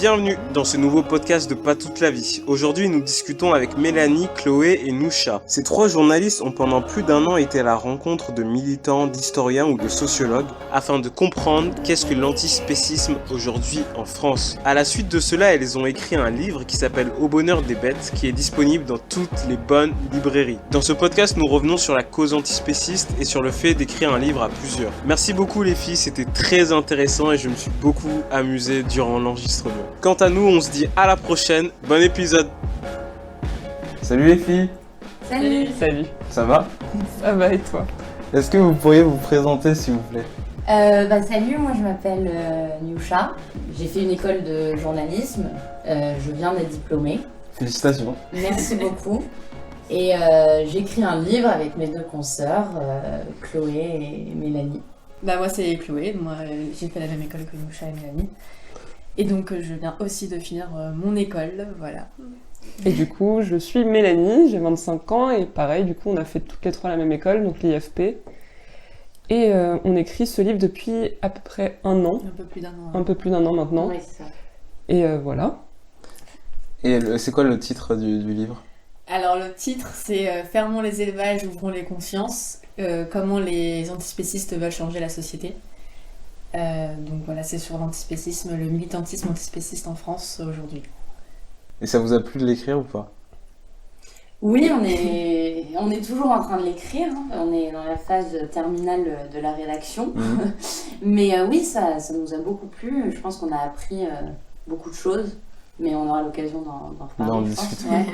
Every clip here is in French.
Bienvenue dans ce nouveau podcast de Pas toute la vie. Aujourd'hui, nous discutons avec Mélanie, Chloé et Nousha. Ces trois journalistes ont pendant plus d'un an été à la rencontre de militants, d'historiens ou de sociologues afin de comprendre qu'est-ce que l'antispécisme aujourd'hui en France. À la suite de cela, elles ont écrit un livre qui s'appelle Au bonheur des bêtes, qui est disponible dans toutes les bonnes librairies. Dans ce podcast, nous revenons sur la cause antispéciste et sur le fait d'écrire un livre à plusieurs. Merci beaucoup les filles, c'était très intéressant et je me suis beaucoup amusé durant l'enregistrement. Quant à nous, on se dit à la prochaine. Bon épisode. Salut les filles. Salut. Salut. Ça va? Ça va et toi? Est-ce que vous pourriez vous présenter s'il vous plaît? Salut, moi je m'appelle Nousha. J'ai fait une école de journalisme. Je viens d'être diplômée. Félicitations. Merci beaucoup. Et j'écris un livre avec mes deux consoeurs, Chloé et Mélanie. Moi c'est Chloé, moi j'ai fait la même école que Nousha et Mélanie. Et donc je viens aussi de finir mon école, voilà. Et du coup, je suis Mélanie, j'ai 25 ans et pareil, du coup, on a fait toutes les trois la même école, donc l'IFP. Et on écrit ce livre depuis à peu près un an. Un peu plus d'un an. Un peu plus d'un an maintenant. Oui, c'est ça. Et voilà. Et c'est quoi le titre du livre? Alors le titre c'est Fermons les élevages, ouvrons les consciences, comment les antispécistes veulent changer la société. Donc voilà, c'est sur l'antispécisme, le militantisme antispéciste en France aujourd'hui. Et ça vous a plu de l'écrire ou pas? Oui, on est toujours en train de l'écrire. On est dans la phase terminale de la rédaction. Mais oui, ça nous a beaucoup plu. Je pense qu'on a appris beaucoup de choses. Mais on aura l'occasion d'en reparler. D'en discuter. Ouais.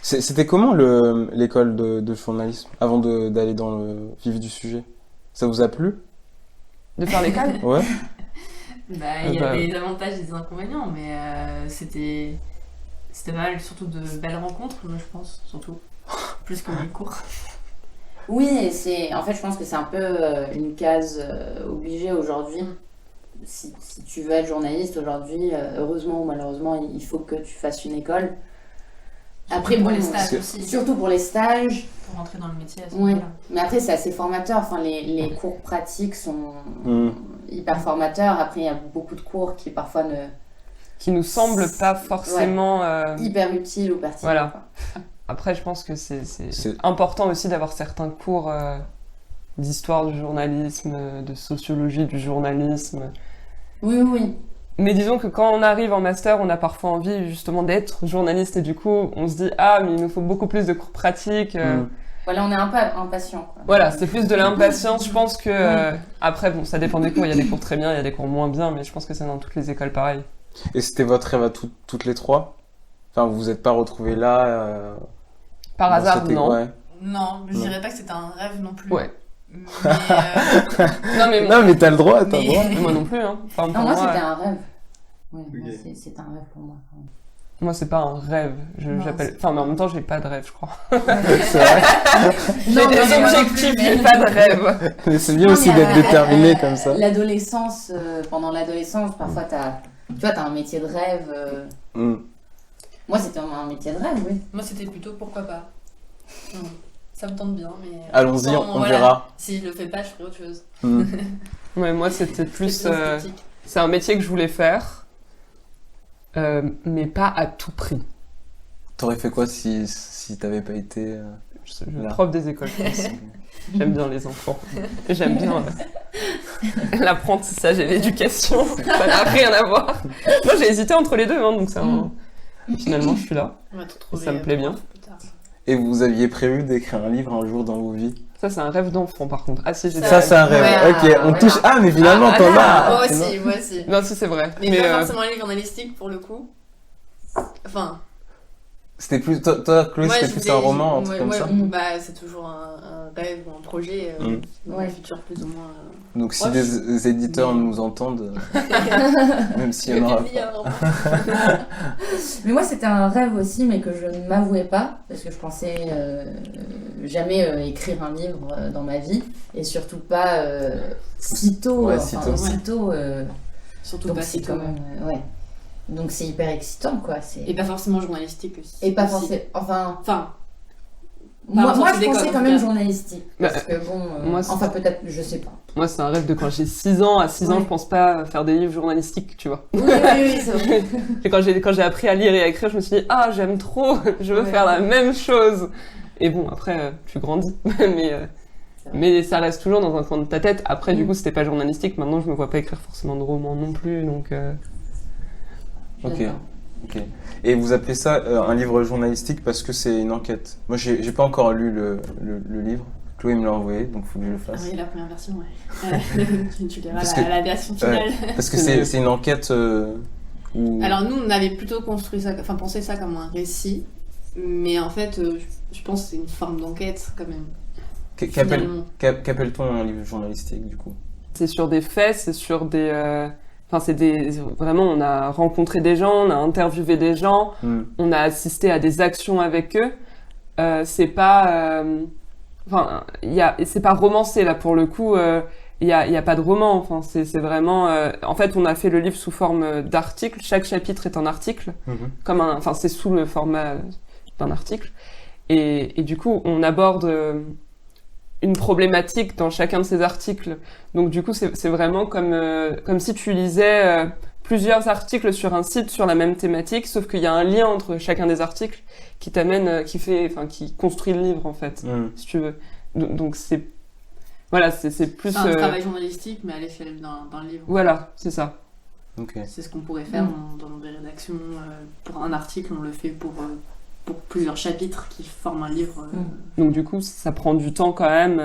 C'était comment l'école de journalisme avant d'aller dans le vif du sujet? Ça vous a plu? De faire l'école? Ouais. Il y a des avantages et des inconvénients, mais c'était pas mal, surtout de belles rencontres, moi, je pense, surtout. Plus que les cours. Oui, en fait, je pense que c'est un peu une case obligée aujourd'hui. Si tu veux être journaliste aujourd'hui, heureusement ou malheureusement, il faut que tu fasses une école. Après, pour les stages aussi. Surtout pour les stages. Pour rentrer dans le métier à ce Ouais. moment-là. Mais après, c'est assez formateur. Enfin, les cours pratiques sont hyper formateurs. Après, il y a beaucoup de cours qui parfois Qui nous semblent pas forcément... hyper utiles ou pertinents. Voilà. Quoi. Après, je pense que c'est important aussi d'avoir certains cours d'histoire du journalisme, de sociologie du journalisme. Oui. Mais disons que quand on arrive en master, on a parfois envie justement d'être journaliste et du coup, on se dit « Ah, mais il nous faut beaucoup plus de cours pratiques. Voilà, on est un peu impatient. Quoi. Voilà, c'est plus de l'impatience. Je pense que... Après, bon, ça dépend des cours. Il y a des cours très bien, il y a des cours moins bien, mais je pense que c'est dans toutes les écoles pareil. Et c'était votre rêve à toutes les trois? Enfin, vous vous êtes pas retrouvés là Par hasard, non. Ouais. Non, je dirais pas que c'était un rêve non plus. Ouais. Mais, Non, mais t'as le droit, Moi non plus, hein. Enfin, Non, moi, c'était un rêve. Ouais, Okay. moi, c'est un rêve pour moi. Moi, c'est pas un rêve. J'appelle... Enfin, mais en même temps, j'ai pas de rêve, je crois. C'est vrai. J'ai des objectifs, j'ai pas de rêve. Mais c'est bien aussi d'être déterminé comme ça. L'adolescence, pendant l'adolescence, parfois t'as un métier de rêve. Moi, c'était un métier de rêve, oui. moi c'était plutôt pourquoi pas. Ça me tente bien, mais... Allons-y, on verra. Si je le fais pas, je ferai autre chose. Ouais, moi, c'était plus... C'est esthétique. C'est un métier que je voulais faire, mais pas à tout prix. T'aurais fait quoi si t'avais pas été Prof des écoles, je pense. J'aime bien les enfants. J'aime bien l'apprentissage et l'éducation. Ça n'a rien à voir. Moi, j'ai hésité entre les deux, hein, donc finalement, je suis là. On va te retrouver Ça me plaît bien. plus tard. Et vous aviez prévu d'écrire un livre un jour dans vos vies? Ça, c'est un rêve d'enfant, par contre. Ah, si, j'ai Ça, c'est un rêve. Ouais, Ok, on touche... Ah, mais finalement, t'en as. Moi aussi. Non, si, c'est vrai. Mais pas forcément un livre journalistique, pour le coup. Enfin... C'était plus... Toi, Chloé, c'était plus un roman, un truc comme ça? C'est toujours un rêve ou un projet, dans le futur plus ou moins... Donc si des éditeurs nous entendent, même s'il y en aura pas. Mais moi, c'était un rêve aussi, mais que je ne m'avouais pas, parce que je pensais jamais écrire un livre dans ma vie, et surtout pas si tôt. Surtout donc pas c'est si quand tôt. même, Donc c'est hyper excitant, quoi. Et pas forcément journalistique aussi. Et pas forcément... Enfin... Moi, sortie je d'école, pensais en quand tout même cas. journalistique. Parce que bon, moi, c'est- enfin peut-être, je sais pas. Moi, c'est un rêve de quand j'ai 6 ans. À 6 ans, Ouais. je pense pas faire des livres journalistiques, tu vois. Oui, c'est vrai. Et quand j'ai appris à lire et à écrire, je me suis dit, ah, j'aime trop, je veux Ouais. faire la même chose. Et bon, après, tu grandis. Mais ça reste toujours dans un coin de ta tête. Après, du coup, c'était pas journalistique. Maintenant, je me vois pas écrire forcément de romans non plus. Donc, Ok. J'adore. Ok. Et vous appelez ça un livre journalistique parce que c'est une enquête. Moi, j'ai pas encore lu le livre. Chloé me l'a envoyé, donc faut que je le Ah fasse. oui, la première version, ouais. Tu liras Parce la, que- la version finale. Parce que c'est une enquête où... Alors nous, on avait plutôt construit ça, enfin pensé ça comme un récit, mais en fait, je pense que c'est une forme d'enquête quand même. Finalement. Qu'appelle-t-on un livre journalistique, du coup? c'est sur des faits, c'est sur des... Enfin, c'est des... Vraiment, on a rencontré des gens, on a interviewé des gens, on a assisté à des actions avec eux. C'est pas... Enfin, c'est pas romancé, là, pour le coup. Il y a pas de roman. Enfin, c'est vraiment... En fait, on a fait le livre sous forme d'article. Chaque chapitre est un article. Enfin, c'est sous le format d'un article. Et du coup, on aborde une problématique dans chacun de ces articles. Donc du coup, c'est vraiment comme si tu lisais plusieurs articles sur un site sur la même thématique, sauf qu'il y a un lien entre chacun des articles qui t'amène, qui construit le livre en fait, si tu veux. Donc c'est plus C'est un travail journalistique, mais à l'échelle d'un livre. voilà, c'est ça. Ok. C'est ce qu'on pourrait faire dans des rédactions. Pour un article, on le fait pour plusieurs chapitres qui forment un livre. Donc du coup, ça prend du temps quand même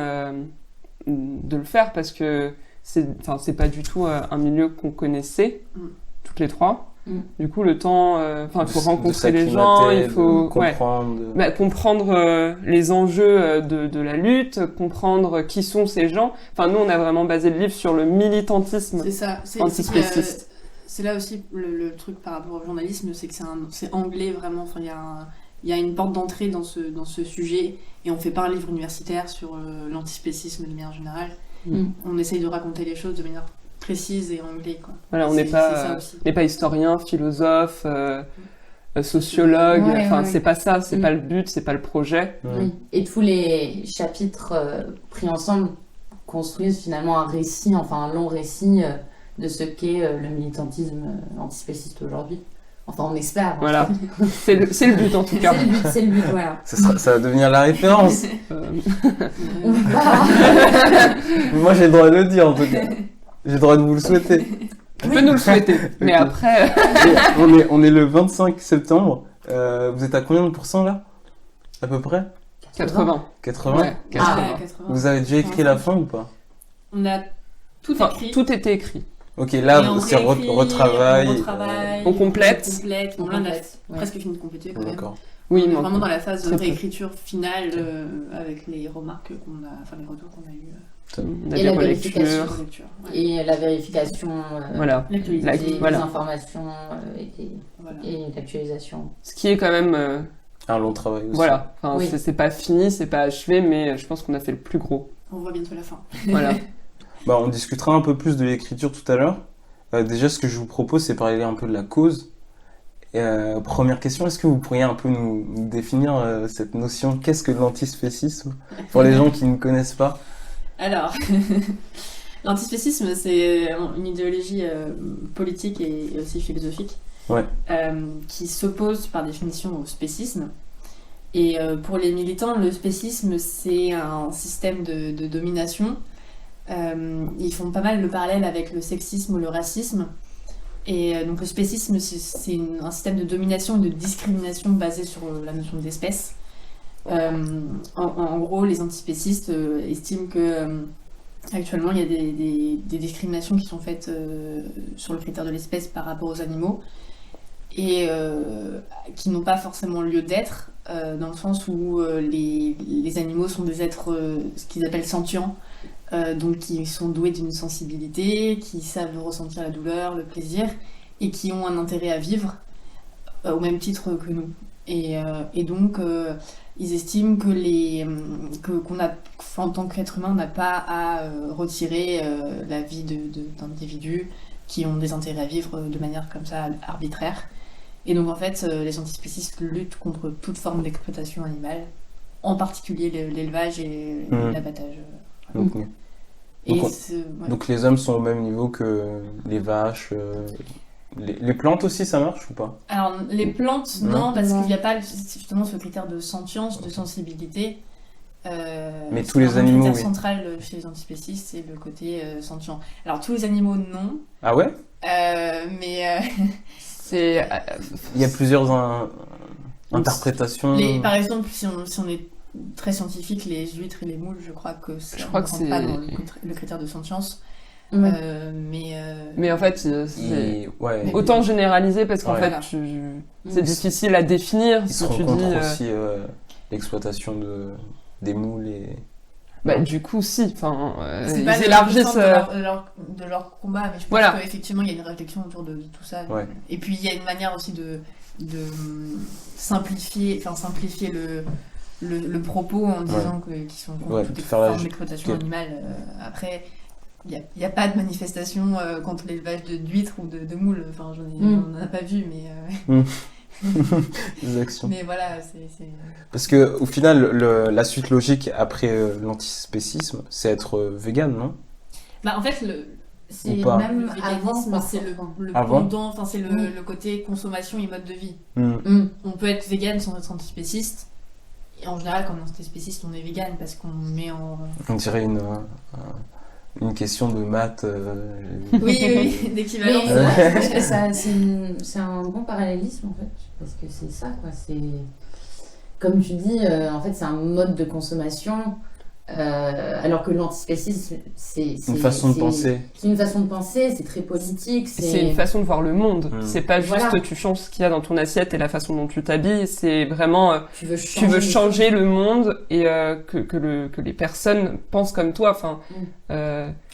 de le faire parce que c'est pas du tout un milieu qu'on connaissait toutes les trois. Du coup, le temps, il faut rencontrer les gens, il faut comprendre, comprendre les enjeux de la lutte, comprendre qui sont ces gens. Enfin, nous, on a vraiment basé le livre sur le militantisme C'est ça. antispéciste. C'est là aussi le truc par rapport au journalisme, c'est que c'est anglais vraiment. Enfin, il y a une porte d'entrée dans ce sujet, et on fait pas un livre universitaire sur l'antispécisme de manière générale. On essaye de raconter les choses de manière précise et anglais, quoi. Voilà, on n'est pas historien, philosophe, sociologue. C'est pas ça, c'est pas le but, c'est pas le projet. Oui. Et tous les chapitres pris ensemble construisent finalement un récit, enfin un long récit de ce qu'est le militantisme antispéciste aujourd'hui. Enfin, on espère. Voilà, c'est le but en tout cas. C'est le but, voilà. Ça va devenir la référence. On va pas- Moi, j'ai le droit de le dire, en tout cas. J'ai le droit de vous le souhaiter. Tu peux nous le souhaiter, mais Ok. après... On est le 25 septembre. Vous êtes à combien de pourcents, là? À peu près 80. 80? Ouais, 80. Ah, 80. Vous avez déjà écrit la fin ou pas? On a tout Enfin, écrit. tout était écrit. Ok, Et là, on c'est réécrit, retravail. on retravaille, on complète. Bon, là, on a Ouais. presque fini de compléter quand même. D'accord. Oui, On est mais vraiment dans la phase de très peu. réécriture finale avec les remarques qu'on a, enfin les retours qu'on a eu on a Et des la relectures. vérification. sur lecture. Ouais. Et la vérification Voilà. L'actualité. des Voilà. informations Voilà. et l'actualisation. Ce qui est quand même... Un long travail aussi. voilà. Enfin, Oui. c'est pas fini, c'est pas achevé, mais je pense qu'on a fait le plus gros. On voit bientôt la fin. Voilà. Bah, on discutera un peu plus de l'écriture tout à l'heure. Déjà, ce que je vous propose, c'est parler un peu de la cause. Première question, est-ce que vous pourriez un peu nous définir cette notion? Qu'est-ce que l'antispécisme? Pour les gens qui ne connaissent pas. Alors, l'antispécisme, c'est une idéologie politique et aussi philosophique Ouais. qui s'oppose par définition au spécisme. Et pour les militants, le spécisme, c'est un système de domination. Ils font pas mal le parallèle avec le sexisme ou le racisme. Et donc le spécisme, c'est un système de domination et de discrimination basé sur la notion d'espèce. En gros, les antispécistes estiment que actuellement il y a des discriminations qui sont faites sur le critère de l'espèce par rapport aux animaux et qui n'ont pas forcément lieu d'être dans le sens où les animaux sont des êtres ce qu'ils appellent sentients, donc qui sont doués d'une sensibilité, qui savent ressentir la douleur, le plaisir et qui ont un intérêt à vivre au même titre que nous. Et donc ils estiment qu'on a, en tant qu'être humain, on n'a pas à retirer la vie d'individus qui ont des intérêts à vivre de manière comme ça arbitraire. Et donc en fait, les antispécistes luttent contre toute forme d'exploitation animale en particulier l'élevage et l'abattage. Ok. Et Donc, ouais. Donc les hommes sont au même niveau que les vaches, les plantes aussi, ça marche ou pas? Alors, les plantes, Non. non, parce Non. qu'il n'y a pas justement ce critère de sentience, de sensibilité. Mais c'est tous les vraiment animaux, le oui. critère central chez les antispécistes, c'est le côté sentient. Alors, tous les animaux, non. Ah ouais? Mais C'est Il y a plusieurs interprétations. par exemple, si on est très scientifique, les huîtres et les moules, je crois que ça Je crois ne que rentre c'est- pas dans le critère de sentience. Ouais. Mais en fait, c'est Ouais, autant généralisé parce qu'en Ouais. fait, Voilà. c'est difficile à définir ils ce se que tu rencontrent dis. aussi l'exploitation des moules et... Bah, du coup, si. Enfin, C'est ils pas le élargissent. centre de leur combat, mais je pense Voilà. qu'effectivement, il y a une réflexion autour de tout ça. Ouais. Et puis, il y a une manière aussi de simplifier le propos en disant qu'ils sont contre Ouais, toutes les de faire la- formes d'exploitation ok. animale. Après, il n'y a pas de manifestation contre l'élevage d'huîtres ou de moules. Enfin, on n'en a pas vu, des actions. mais voilà, c'est... Parce que au final, la suite logique après l'antispécisme, c'est être vegan, non? Bah, en fait, C'est Ou pas. même le véganisme, avant, c'est parfois. le Avant pendant, enfin, c'est Oui. le côté consommation et mode de vie. Mm. On peut être vegan sans être antispéciste. Et en général, quand on est antispéciste, on est vegan parce qu'on met en... On dirait une question de maths. Oui, d'équivalence. Mais je pense que c'est un bon parallélisme en fait, parce que c'est ça quoi. C'est comme tu dis, en fait, c'est un mode de consommation, alors que l'antispécisme, c'est Une façon de penser. C'est une façon de penser, c'est très politique. C'est une façon de voir le monde. Mm. C'est pas juste Voilà. tu changes ce qu'il y a dans ton assiette et la façon dont tu t'habilles. C'est vraiment Tu veux tu veux changer le monde et que les personnes pensent comme toi. Enfin,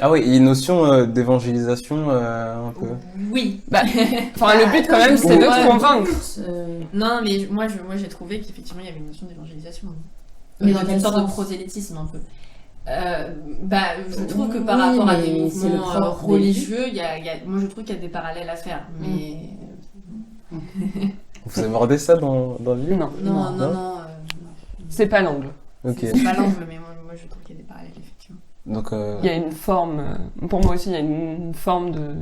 Ah oui, il y a une notion d'évangélisation un peu. Oui. enfin le but quand même c'est de Ouais. te convaincre. Non, mais moi j'ai trouvé qu'effectivement, il y avait une notion d'évangélisation. Mais dans Une quel sorte de sens prosélytisme un peu. Je trouve que par Oui, rapport à mais des c'est le mouvements propre des- religieux, moi je trouve qu'il y a des parallèles à faire. Mais Vous abordez ça dans le livre? Non, non. c'est pas l'angle. Ok. C'est pas l'angle, mais moi je trouve qu'il y a des parallèles, effectivement. Donc, Il y a une forme, pour moi aussi, il y a une forme de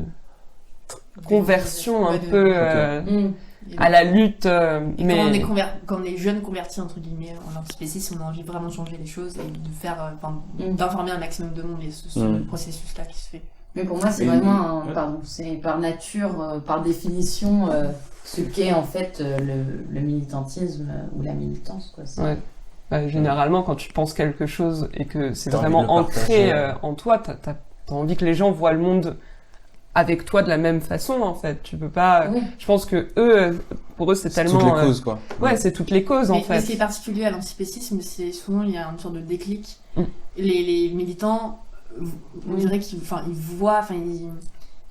conversion un Ouais, de- peu à la lutte, Et mais quand on est jeune converti entre guillemets en antispécisme, on a envie vraiment de changer les choses et de faire, d'informer un maximum de monde. Et c'est ce processus-là qui se fait. Mais pour moi, c'est Et- vraiment, ouais. c'est par nature, par définition, ce qu'est en fait le militantisme ou la militance quoi. Ouais. Généralement, quand tu penses quelque chose et que c'est T'as envie vraiment de le ancré partager. en toi, t'as envie que les gens voient le monde avec toi de la même façon, en fait. Tu peux pas. Oui. Je pense que eux, pour eux, c'est c'est tellement. toutes les causes, quoi. Ouais, c'est toutes les causes, en Mais ce qui fait. est particulier à l'antispécisme, c'est souvent il y a une sorte de déclic. Mm. Les militants, on dirait qu'ils voient,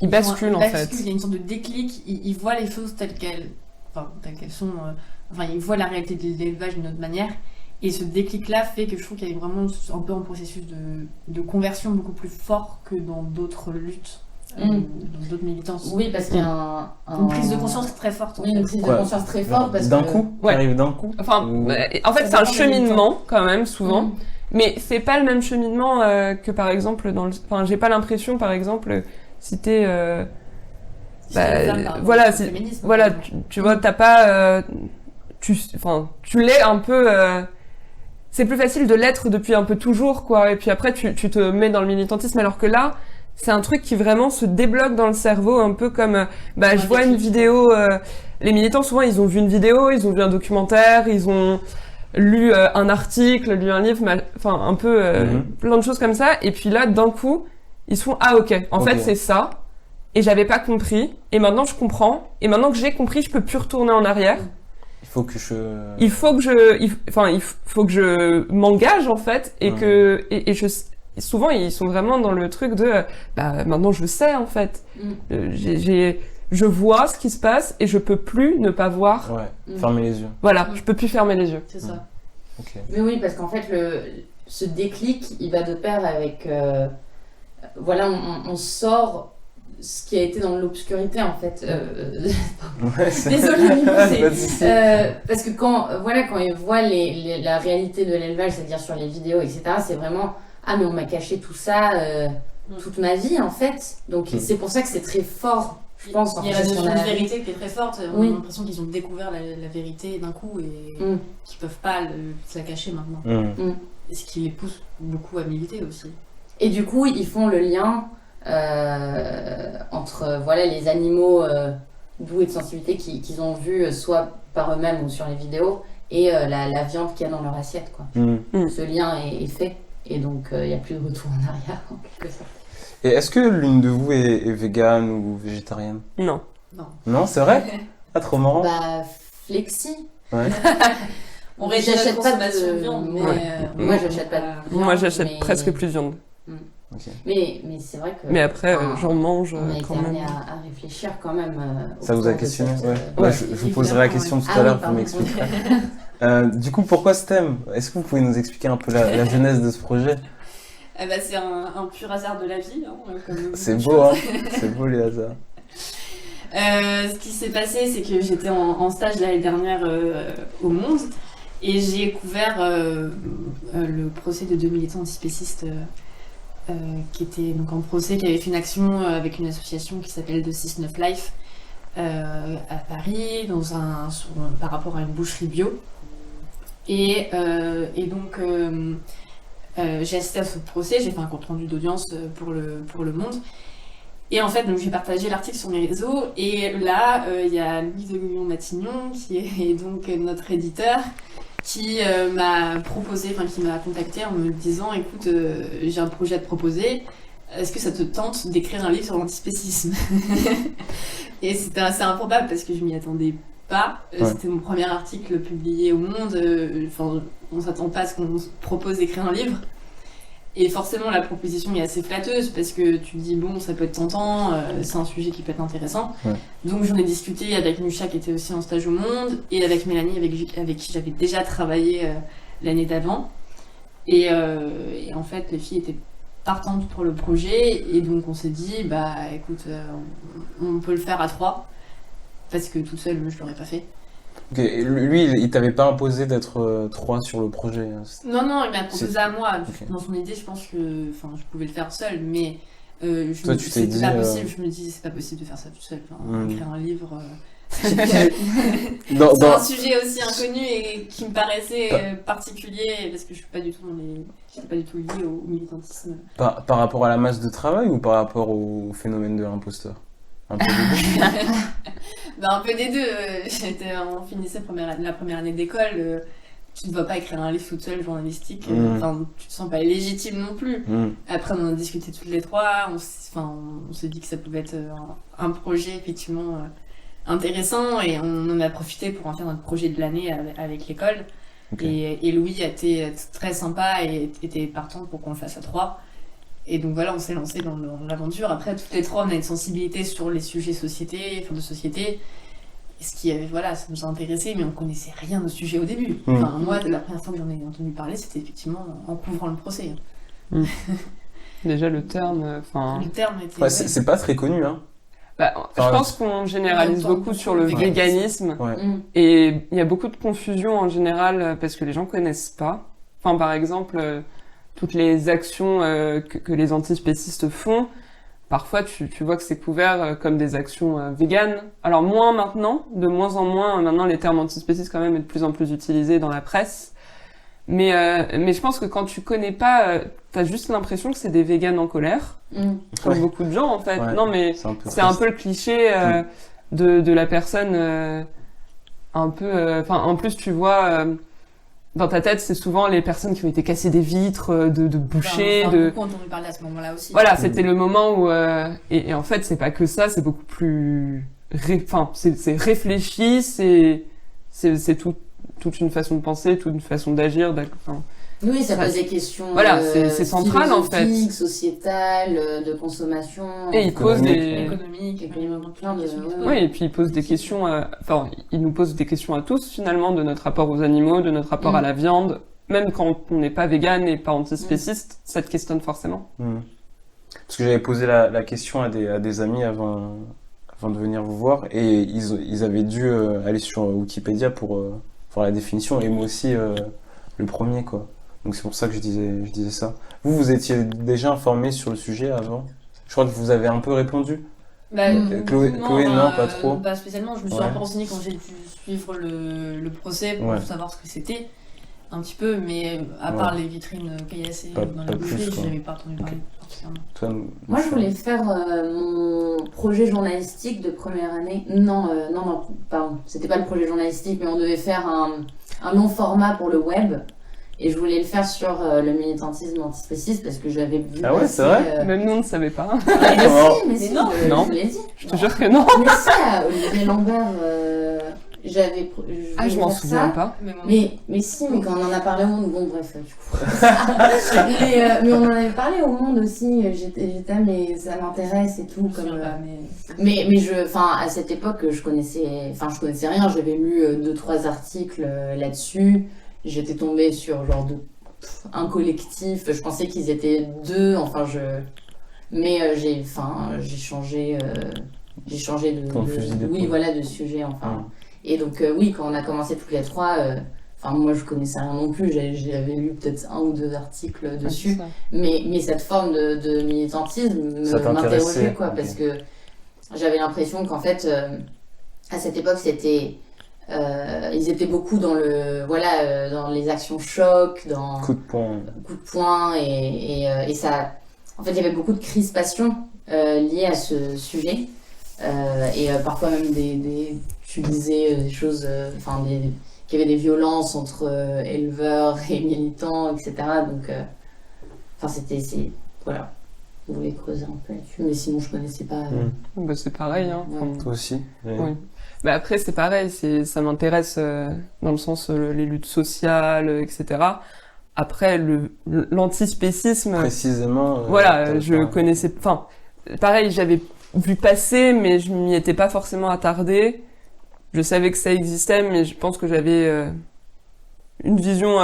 Ils basculent, en fait. Il y a une sorte de déclic, ils voient les choses telles qu'elles sont. Ils voient la réalité de l'élevage d'une autre manière. Et ce déclic-là fait que je trouve qu'il y a vraiment un peu un processus de conversion beaucoup plus fort que dans d'autres luttes, dans d'autres militants. Oui, parce qu'il y a Une prise de conscience très forte. en Oui, fait. une prise de Ouais. conscience très forte parce D'un que... coup? Ouais. Ça arrive d'un coup? Enfin, Ou- en fait, Ça c'est un dépend des cheminement, quand même, souvent. Mm. Mais c'est pas le même cheminement que, par exemple, enfin, j'ai pas l'impression, par exemple, si t'es. Si c'est une femme, par exemple, voilà, c'est le féminisme, voilà, par exemple. tu vois, t'as pas. Tu l'es un peu. C'est plus facile de l'être depuis un peu toujours, quoi. Et puis après, tu te mets dans le militantisme, alors que là, c'est un truc qui vraiment se débloque dans le cerveau, un peu comme. Je vois une vidéo. Les militants, souvent, ils ont vu une vidéo, ils ont vu un documentaire, ils ont lu un article, lu un livre, enfin, un peu plein de choses comme ça. Et puis là, d'un coup, ils se font ah ok, en fait, c'est ça. Et j'avais pas compris. Et maintenant, je comprends. Et maintenant que j'ai compris, je peux plus retourner en arrière. Il faut que je... Il faut que je m'engage en fait et que souvent ils sont vraiment dans le truc de maintenant je sais en fait. Je vois ce qui se passe et je peux plus ne pas voir. Ouais, fermer les yeux. Voilà, je peux plus fermer les yeux. C'est ça. Ok. Mais oui, parce qu'en fait, ce déclic, il va de pair avec... on sort ce qui a été dans l'obscurité en fait. Ouais, c'est... Désolée, Mimou, Pas de souci. parce que quand ils voient la réalité de l'élevage, c'est-à-dire sur les vidéos, etc., c'est vraiment ah mais on m'a caché tout ça toute ma vie en fait. Donc c'est pour ça que c'est très fort, je pense. Il y a la notion de vérité qui est très forte. On Oui. a l'impression qu'ils ont découvert la vérité d'un coup et qu'ils peuvent pas se la cacher maintenant. Et ce qui les pousse beaucoup à militer aussi. Et du coup, ils font le lien entre les animaux doués de sensibilité qu'ils ont vus soit par eux-mêmes ou sur les vidéos et la viande qu'il y a dans leur assiette, quoi. Ce lien est fait et donc il n'y a plus de retour en arrière en quelque sorte. Et est-ce que l'une de vous est végane ou végétarienne? Non. Non, c'est vrai? Ah, trop marrant. Bah, flexi. Ouais. On réduit la J'achète pas consommation de de viande, mais moi j'achète pas de viande. Moi, j'achète mais- presque plus de viande. Ok. Mais c'est vrai que. Mais après, enfin, j'en mange on a été quand même. amené à réfléchir quand même. Ça vous a autour de questionné? cette, Ouais. ouais, Je vous poserai la question tout Ah à l'heure, oui, vous pardon. m'expliquerez. Du coup, pourquoi ce thème? Est-ce que vous pouvez nous expliquer un peu la genèse de ce projet? c'est un pur hasard de la vie. Comme C'est beaucoup beau, de hein? choses. C'est beau les hasards. Ce qui s'est passé, c'est que j'étais en stage l'année dernière au Monde et j'ai couvert le procès de deux militants antispécistes qui étaient donc en procès, qui avaient fait une action avec une association qui s'appelle The 6-9 Life à Paris, par rapport à une boucherie bio. Et donc j'ai assisté à ce procès, j'ai fait un compte rendu d'audience pour le Monde. Et en fait, donc, j'ai partagé l'article sur mes réseaux, et là, il y a Louise de Gouillon-Matignon, qui est donc notre éditeur, qui m'a proposé, enfin qui m'a contacté en me disant, écoute, j'ai un projet à te proposer, est-ce que ça te tente d'écrire un livre sur l'antispécisme? Et c'était assez improbable parce que je m'y attendais pas. Ouais. C'était mon premier article publié au Monde. Enfin, on s'attend pas à ce qu'on se propose d'écrire un livre. Et forcément, la proposition est assez flatteuse parce que tu te dis, bon, ça peut être tentant, c'est un sujet qui peut être intéressant. Ouais. Donc j'en ai discuté avec Nusha qui était aussi en stage au Monde et avec Mélanie avec qui j'avais déjà travaillé l'année d'avant. Et en fait, les filles étaient partantes pour le projet et donc on s'est dit, bah écoute, on peut le faire à 3 parce que toute seule, je l'aurais pas fait. Ok, et lui, il t'avait pas imposé d'être 3 sur le projet? Non, il m'a proposé à moi. Ok. Dans son idée, je pense que je pouvais le faire seule, mais je Toi, me tu dis t'es c'était dit, pas possible. Je me dis c'est pas possible de faire ça toute seule. Écrire un livre. C'est Dans- un sujet aussi inconnu et qui me paraissait particulier parce que je suis pas du tout liée au militantisme. Par rapport à la masse de travail ou par rapport au phénomène de l'imposteur? Un peu des deux. Un peu des deux. On finissait la première année d'école. Tu ne vas pas écrire un livre toute seule journalistique. Tu te sens pas légitime non plus. Après, on en a discuté toutes les trois. On s'est dit que ça pouvait être un projet effectivement intéressant et on en a profité pour en faire notre projet de l'année avec l'école. Okay. Et Louis a été très sympa et était partant pour qu'on le fasse à 3. Et donc voilà, on s'est lancé dans l'aventure. Après, toutes les 3, on a une sensibilité sur les sujets de société. Ce qui, ça nous a intéressés, mais on connaissait rien au sujet au début. Moi, la première fois que j'en ai entendu parler, c'était effectivement en couvrant le procès. Déjà, le terme... Le terme était... c'est pas très connu, hein. Je pense qu'on généralise beaucoup sur le véganisme. Ouais. Et il y a beaucoup de confusion en général parce que les gens connaissent pas. Enfin, par exemple... toutes les actions que les antispécistes font, parfois tu vois que c'est couvert comme des actions véganes. Alors moins maintenant, de moins en moins, maintenant les termes antispécistes quand même est de plus en plus utilisés dans la presse. Mais je pense que quand tu connais pas, t'as juste l'impression que c'est des véganes en colère, comme beaucoup de gens en fait. Ouais, non mais c'est un peu le cliché de la personne un peu... en plus tu vois... dans ta tête, c'est souvent les personnes qui ont été cassées des vitres, de bouchers, beaucoup entendu parler à ce moment-là aussi. Voilà, c'était le moment où et en fait, c'est pas que ça, c'est beaucoup plus c'est réfléchi, c'est toute une façon de penser, toute une façon d'agir, oui, ça pose des questions voilà, c'est central en fait, sociétales, de consommation, et il pose des économiques, plein de oui, et puis il pose des questions il nous pose des questions à tous finalement de notre rapport aux animaux, de notre rapport à la viande, même quand on n'est pas vegan et pas antispéciste, ça te questionne forcément. Parce que j'avais posé la question à des amis avant de venir vous voir, et ils avaient dû aller sur Wikipédia pour voir la définition, et moi aussi le premier, quoi. Donc c'est pour ça que je disais ça. Vous étiez déjà informé sur le sujet avant? Je crois que vous avez un peu répondu. Chloé, non, pas trop. Pas spécialement, je me suis Ouais. un peu renseignée quand j'ai dû suivre le procès pour Ouais. savoir ce que c'était, un petit peu, mais à part les vitrines caillassées Pas dans plus, les boucheries, quoi. j'avais pas entendu parler particulièrement. Toi, Moi, je voulais faire mon projet journalistique de première année. Non, pardon. C'était pas le projet journalistique, mais on devait faire un long format pour le web. Et je voulais le faire sur le militantisme antispéciste parce que j'avais vu. Ah ouais, passer, c'est vrai Même nous, on ne savait pas. Mais si, non. je Non. l'ai dit. Je te jure que non. Mais si, à Olivier Lambert, j'avais. Ah, je m'en voulais faire souviens ça. pas. Mais si, mais quand on en a parlé au monde, bon bref, du coup. mais on en avait parlé au monde aussi, j'étais mais ça m'intéresse et tout. Comme, mais à cette époque, je connaissais rien, j'avais lu 2-3 articles là-dessus, j'étais tombée sur genre un collectif, je pensais qu'ils étaient 2, mais j'ai changé Ton fusil d'épaule. oui, voilà, de sujet, enfin. Et donc, oui, quand on a commencé toutes les 3, moi je connaissais rien non plus, j'avais lu peut-être 1 ou 2 articles dessus, mais cette forme de militantisme Ça t'intéressait, m'interrogeait, quoi, ok. parce que j'avais l'impression qu'en fait, à cette époque, ils étaient beaucoup dans dans les actions choc, dans coup de poing. coup de poing, et ça, en fait, il y avait beaucoup de crispation liées à ce sujet. Parfois même tu disais des choses, qu'il y avait des violences entre éleveurs et militants, etc. Donc, voilà, on voulait creuser un peu là-dessus, mais sinon je connaissais pas. Bah, c'est pareil. Hein. Ouais. Enfin, Toi aussi? Oui. Bah après, c'est pareil, ça m'intéresse dans le sens les luttes sociales, etc. Après, l'antispécisme, Précisément. voilà, t'avais je pas- connaissais. Enfin, pareil, j'avais vu passer, mais je m'y étais pas forcément attardée. Je savais que ça existait, mais je pense que j'avais une vision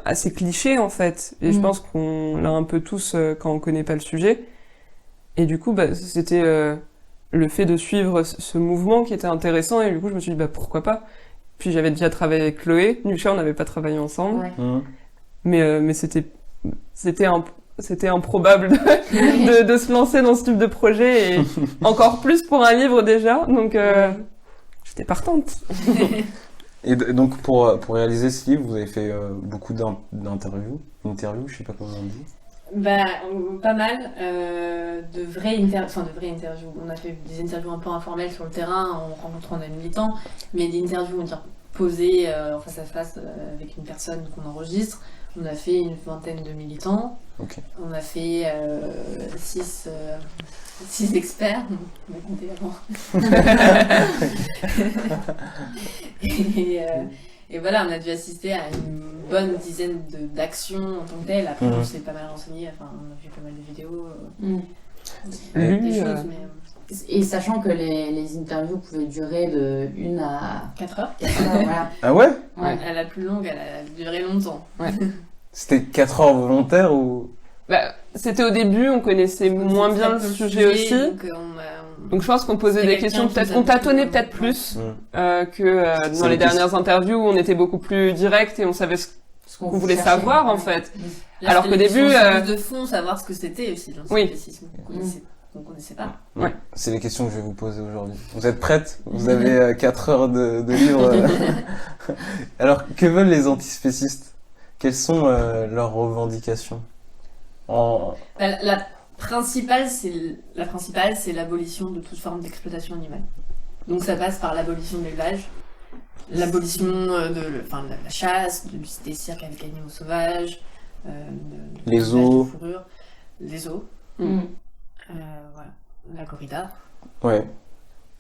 assez cliché en fait. Et je pense qu'on l'a un peu tous quand on connaît pas le sujet. Et du coup, bah, c'était le fait de suivre ce mouvement qui était intéressant. Et du coup, je me suis dit, bah pourquoi pas. Puis j'avais déjà travaillé avec Chloé. Nusha, on n'avait pas travaillé ensemble. Ouais. Mais c'était improbable de se lancer dans ce type de projet, et encore plus pour un livre déjà, donc j'étais partante. Et donc, pour réaliser ce livre, vous avez fait beaucoup d'interviews, je sais pas comment on dit. Pas mal de vraies interviews. On a fait des interviews un peu informelles sur le terrain en rencontrant des militants, mais des interviews, on va dire, posées en face à face avec une personne qu'on enregistre. On a fait une 20aine de militants. Ok. On a fait 6 experts. On a compté avant. Et voilà, on a dû assister à une bonne dizaine d'actions en tant que telles. Après, on s'est pas mal renseigné. Enfin, on a vu pas mal de vidéos. Des choses, mais... Et sachant que les interviews pouvaient durer de 1 à 4 heures. 4 heures, voilà. Ah ouais? Ouais. La plus longue, elle a duré longtemps. C'était 4 heures volontaires ou? Bah, c'était au début, on connaissait moins bien le sujet aussi. Donc je pense qu'on posait des questions, peut-être, on tâtonnait peut-être plus que dans les dernières interviews où on était beaucoup plus direct et on savait ce qu'on voulait savoir en fait. Là, Alors qu'au début, de fond, savoir ce que c'était aussi l'antispécisme. On connaissait pas. Ouais. C'est les questions que je vais vous poser aujourd'hui. Vous êtes prêtes? Vous avez 4 heures de livre. Alors, que veulent les antispécistes? Quelles sont leurs revendications? La principale, c'est l'abolition de toute forme d'exploitation animale. Donc ça passe par l'abolition de l'élevage, l'abolition de la chasse, des cirques avec animaux sauvages, les l'élevage zoos. de fourrure, les zoos, voilà, la corrida. Ouais.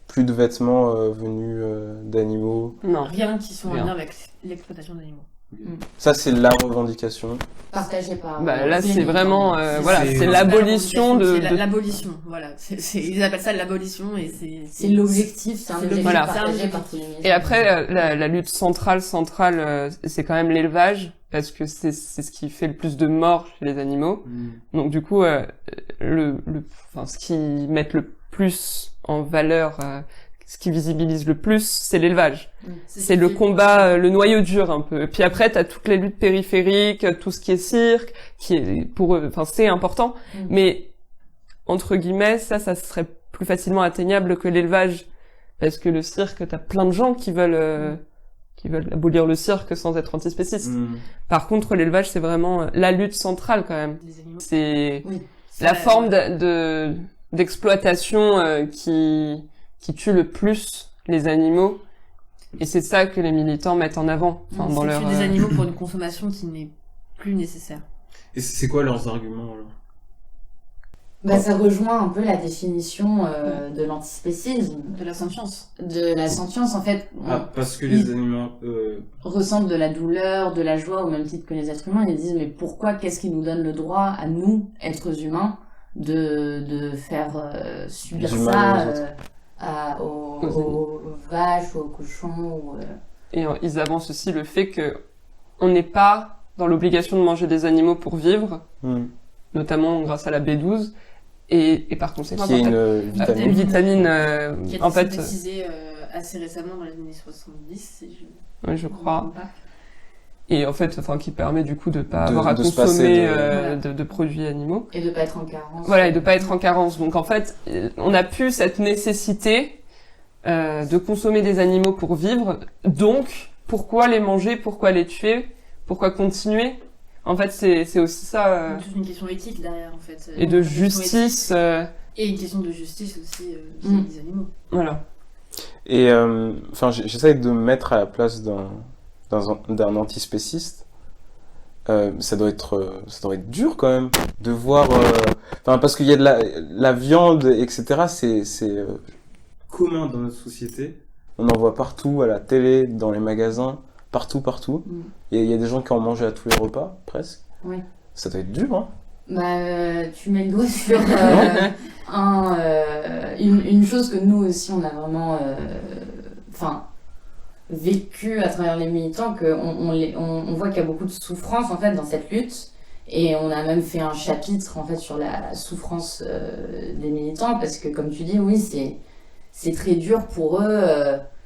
Plus de vêtements venus d'animaux. Non. Rien qui soit en Rien. lien avec l'exploitation d'animaux. Ça, c'est la revendication. Partagé par. Bah, là, c'est vraiment, voilà, c'est c'est l'abolition de. C'est l'abolition, voilà. Ils appellent ça l'abolition et C'est l'objectif, c'est un objectif Voilà. partagé par tous les militants. Et après, la lutte centrale, c'est quand même l'élevage. parce que c'est ce qui fait le plus de morts chez les animaux. Donc du coup, ce qui met le plus en valeur, ce qui visibilise le plus, c'est l'élevage. C'est le combat, le noyau dur un peu. Puis après, t'as toutes les luttes périphériques, tout ce qui est cirque, qui est pour eux, enfin c'est important, mais entre guillemets, ça serait plus facilement atteignable que l'élevage, parce que le cirque, t'as plein de gens qui veulent abolir le cirque sans être antispécistes. Par contre, l'élevage, c'est vraiment la lutte centrale quand même. C'est la forme d'exploitation qui tue le plus les animaux, et c'est ça que les militants mettent en avant. Enfin, dans leur des animaux pour une consommation qui n'est plus nécessaire. Et c'est quoi leurs arguments alors? Bah, ça rejoint un peu la définition de l'antispécisme. De la sentience. De la sentience, en fait. Parce que les animaux ressentent de la douleur, de la joie au même titre que les êtres humains. Ils disent, mais pourquoi, qu'est-ce qui nous donne le droit à nous, êtres humains, de faire subir ça aux vaches, aux cochons Et ils avancent aussi le fait que on n'est pas dans l'obligation de manger des animaux pour vivre, notamment grâce à la B12. Et par conséquent, qui est une vitamine qui a été en fait synthétisée assez récemment dans les années 70, si je crois. Et en fait, qui permet du coup de pas De- avoir à de se consommer passer de produits animaux. et de pas être en carence. Voilà, et de pas être en carence. Donc en fait, on n'a plus cette nécessité de consommer des animaux pour vivre. Donc, pourquoi les manger? Pourquoi les tuer? Pourquoi continuer? En fait, c'est aussi ça. C'est une question éthique derrière, en fait. Et de justice. Et une question de justice aussi des animaux. Voilà. Et j'essaye de me mettre à la place d'un antispéciste. Ça doit être dur quand même de voir. Parce qu'il y a de la viande, etc. C'est commun dans notre société. on en voit partout, à la télé, dans les magasins, partout. Et il y a des gens qui en mangent à tous les repas, presque. Oui. Ça doit être dur, hein. Bah, tu mets le doigt sur une chose que nous aussi on a vraiment vécu à travers les militants, on voit qu'il y a beaucoup de souffrance en fait dans cette lutte, et on a même fait un chapitre en fait sur la souffrance des militants, parce que comme tu dis, oui, c'est très dur pour eux,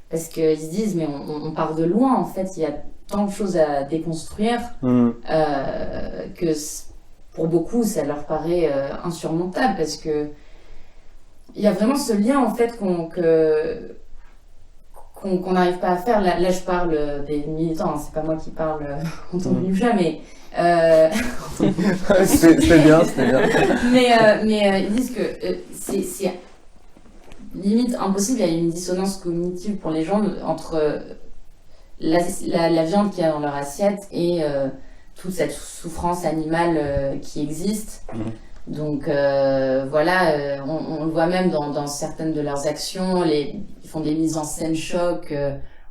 parce qu'ils se disent mais on part de loin en fait, il y a tant de choses à déconstruire que pour beaucoup ça leur paraît insurmontable, parce que il y a vraiment ce lien en fait qu'on n'arrive pas à faire. Là je parle des militants, hein, c'est pas moi qui parle en tant que Nusha, mais c'était bien. mais ils disent que c'est limite impossible, il y a une dissonance cognitive pour les gens entre la viande qu'il y a dans leur assiette et toute cette souffrance animale qui existe. Donc voilà, on le voit même dans certaines de leurs actions, ils font des mises en scène choc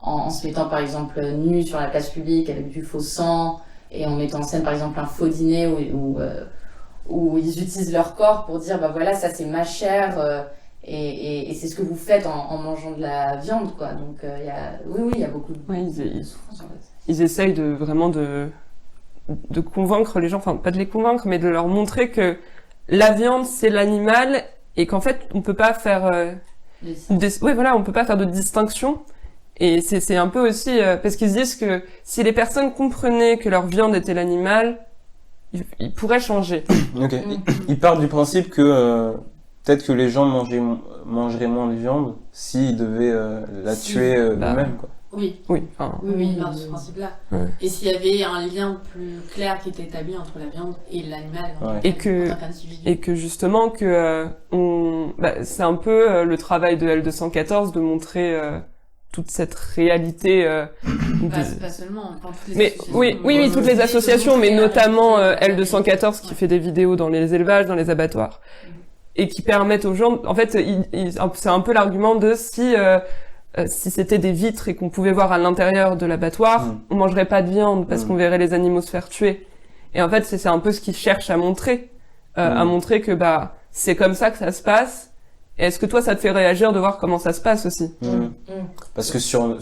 en se mettant par exemple nus sur la place publique avec du faux sang, et en mettant en scène par exemple un faux dîner où ils utilisent leur corps pour dire bah voilà, ça c'est ma chair, et c'est ce que vous faites en mangeant de la viande, quoi. Donc il y a beaucoup de souffrance en fait. Ils essayent vraiment de convaincre les gens, enfin pas de les convaincre, mais de leur montrer que la viande c'est l'animal, et qu'en fait on peut pas faire on peut pas faire de distinction. Et c'est un peu aussi parce qu'ils se disent que si les personnes comprenaient que leur viande était l'animal, ils pourraient changer. Ok. Ils partent du principe que peut-être que les gens mangeraient moins de viande s'ils devaient la tuer eux-mêmes, quoi. Oui, enfin. il part de ce principe-là. Ouais. Et s'il y avait un lien plus clair qui était établi entre la viande et l'animal, Ouais. Et que justement que c'est un peu le travail de L214 de montrer toute cette réalité. Pas seulement, toutes les mais associations. oui, toutes les associations, mais notamment L214 qui fait des vidéos dans les élevages, dans les abattoirs, et qui permettent aux gens. En fait, c'est un peu l'argument de si c'était des vitres et qu'on pouvait voir à l'intérieur de l'abattoir, on mangerait pas de viande parce qu'on verrait les animaux se faire tuer. Et en fait, c'est un peu ce qu'ils cherchent à montrer, à montrer que c'est comme ça que ça se passe. Et est-ce que toi, ça te fait réagir de voir comment ça se passe aussi? Parce que sur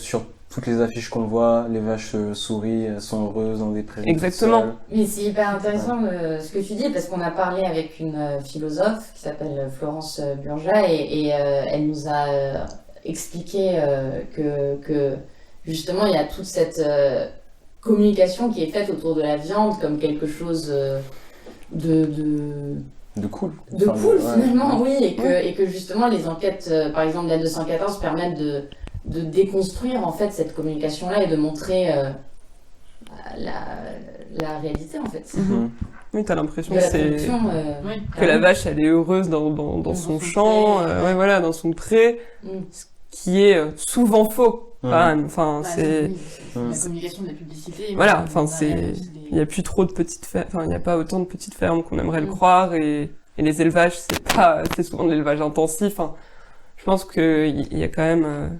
toutes les affiches qu'on voit, les vaches souris sont heureuses dans des prairies. Exactement. toutes Mais c'est hyper intéressant ce que tu dis, parce qu'on a parlé avec une philosophe qui s'appelle Florence Burja, et elle nous a expliqué que justement il y a toute cette communication qui est faite autour de la viande comme quelque chose De cool. de Enfin, cool ouais. finalement, oui, et que justement les enquêtes, par exemple la 214, permettent de déconstruire en fait cette communication-là et de montrer la réalité en fait. Mhm. Oui, t'as l'impression De que la c'est production, que la vache elle est heureuse dans son champ, pré, ouais, voilà, dans son pré, Mm. qui est souvent faux. Mhm. Quand même. Enfin, Ouais, c'est oui, c'est Mm. la communication de la publicité. Voilà, mais enfin, derrière, c'est- aussi des- il y a plus trop de petites fermes, enfin il n'y a pas autant de petites fermes qu'on aimerait le Mm. croire, et les élevages c'est souvent de l'élevage intensif. Hein. Je pense que il y a quand même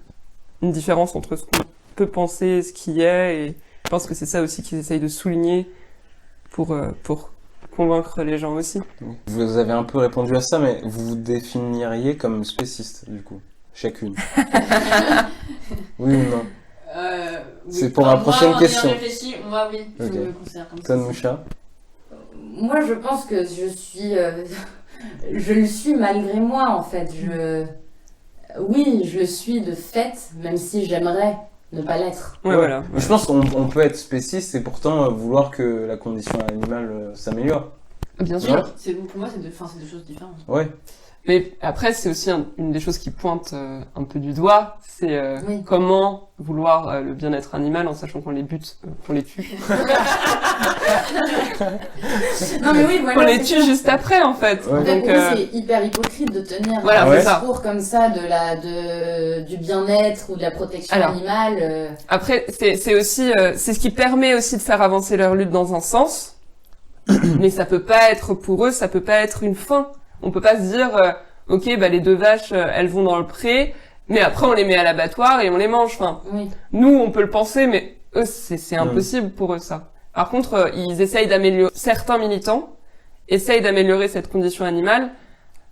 une différence entre ce qu'on peut penser et ce qui est, et je pense que c'est ça aussi qu'ils essayent de souligner pour convaincre les gens aussi. Vous avez un peu répondu à ça, mais vous vous définiriez comme spéciste, du coup, chacune. Oui ou non? Oui. C'est pour ma Alors, prochaine moi, question. En ayant réfléchi, moi oui, je Ok. me considère comme ça. Tanoucha? Moi, je pense que je suis, je le suis malgré moi en fait. Oui, je le suis de fait, même si j'aimerais ne pas l'être. Ouais, Ouais. voilà. Je pense qu'on peut être spéciste et pourtant vouloir que la condition animale s'améliore. Bien sûr. Ouais. Pour moi, c'est deux choses différentes. Ouais. Mais après, c'est aussi une des choses qui pointe un peu du doigt, c'est Oui. comment vouloir le bien-être animal en sachant qu'on les bute, qu'on les tue. Non mais oui, voilà. Qu'on les c'est tue ça. juste après, en fait. Ouais. En fait, Donc, pour nous, c'est hyper hypocrite de tenir Voilà, un c'est ça. discours comme ça du bien-être ou de la protection Alors. animale. après, c'est aussi, c'est ce qui permet aussi de faire avancer leur lutte dans un sens, mais ça peut pas être pour eux, ça peut pas être une fin. On peut pas se dire, ok, bah les deux vaches, elles vont dans le pré, mais après on les met à l'abattoir et on les mange. Enfin, Oui. nous, on peut le penser, mais eux, c'est impossible pour eux, ça. Par contre, ils essayent d'améliorer, certains militants essayent d'améliorer cette condition animale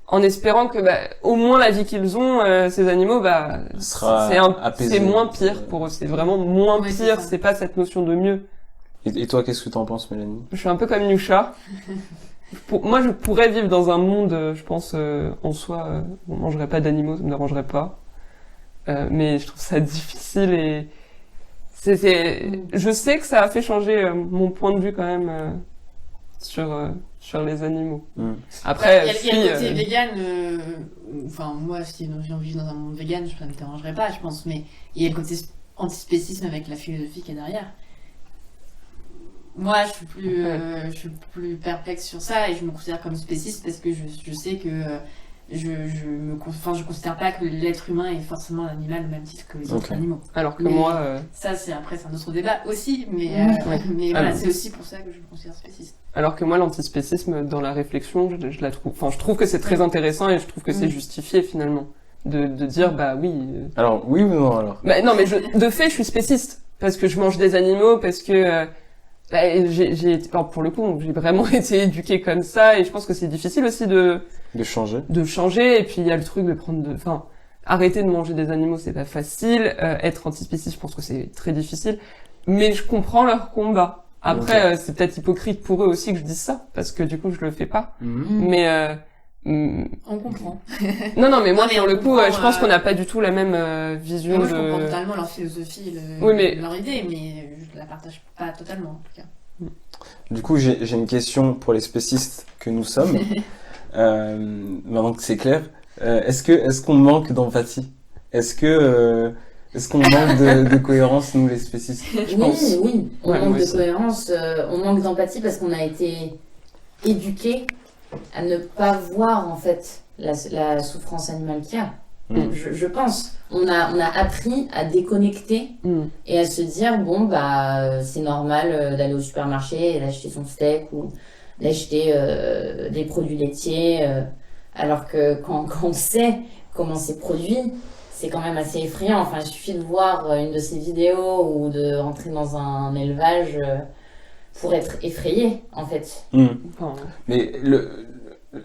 en espérant que, bah, au moins la vie qu'ils ont, ces animaux, bah, Sera apaisé. c'est moins pire pour eux. C'est vraiment moins Ouais, c'est pire, ça. c'est pas cette notion de mieux. Et toi, qu'est-ce que t'en penses, Mélanie? Je suis un peu comme Nusha. Moi, je pourrais vivre dans un monde, je pense, en soi, on mangerait pas d'animaux, ça me dérangerait pas. Mais je trouve ça difficile et je sais que ça a fait changer mon point de vue quand même sur les animaux. Mm. Après, Il y a le côté si, vegan, enfin moi si j'ai envie de vivre dans un monde vegan, ça me dérangerait pas, je pense, mais il y a le côté antispécisme avec la philosophie qui est derrière. Moi, je suis plus perplexe sur ça et je me considère comme spéciste parce que je sais que je considère pas que l'être humain est forcément un animal au même titre que les autres Ok. animaux. alors que Mais- moi, Ça, c'est un autre débat aussi, mais, Ouais. mais voilà, Alors. c'est aussi pour ça que je me considère spéciste. l'antispécisme dans la réflexion, je la trouve, enfin, je trouve que c'est très intéressant et je trouve que c'est justifié finalement de dire bah oui. Alors, oui ou non, alors? Bah, non, mais de fait, je suis spéciste parce que je mange des animaux, parce que bah, alors, pour le coup, j'ai vraiment été éduquée comme ça, et je pense que c'est difficile aussi de De changer? changer. Et puis il y a le truc de enfin, arrêter de manger des animaux, c'est pas facile. Être antispéciste, je pense que c'est très difficile. Mais je comprends leur combat. Après, c'est peut-être hypocrite pour eux aussi que je dise ça, parce que du coup, je le fais pas. Mhm. Mais On comprend. non, mais moi, Non, mais pour on le coup, comprend, je pense qu'on n'a pas du tout la même vision Moi, je comprends de. totalement leur philosophie et Oui, mais- leur idée, mais je la partage pas totalement en tout cas. Du coup, j'ai une question pour les spécistes que nous sommes. Maintenant que c'est clair, est-ce qu'on manque d'empathie? Est-ce qu'on manque de cohérence, nous, les spécistes? Je pense. Oui, on Ouais, manque moi de aussi. cohérence, on manque d'empathie parce qu'on a été éduqués à ne pas voir en fait la souffrance animale qu'il y a. Mm. Je pense. On a appris à déconnecter Mm. et à se dire bon bah c'est normal d'aller au supermarché et d'acheter son steak ou d'acheter des produits laitiers alors que quand on sait comment c'est produit, c'est quand même assez effrayant. Enfin, il suffit de voir une de ces vidéos ou de rentrer dans un élevage pour être effrayé, en fait. Mm. Enfin, Mais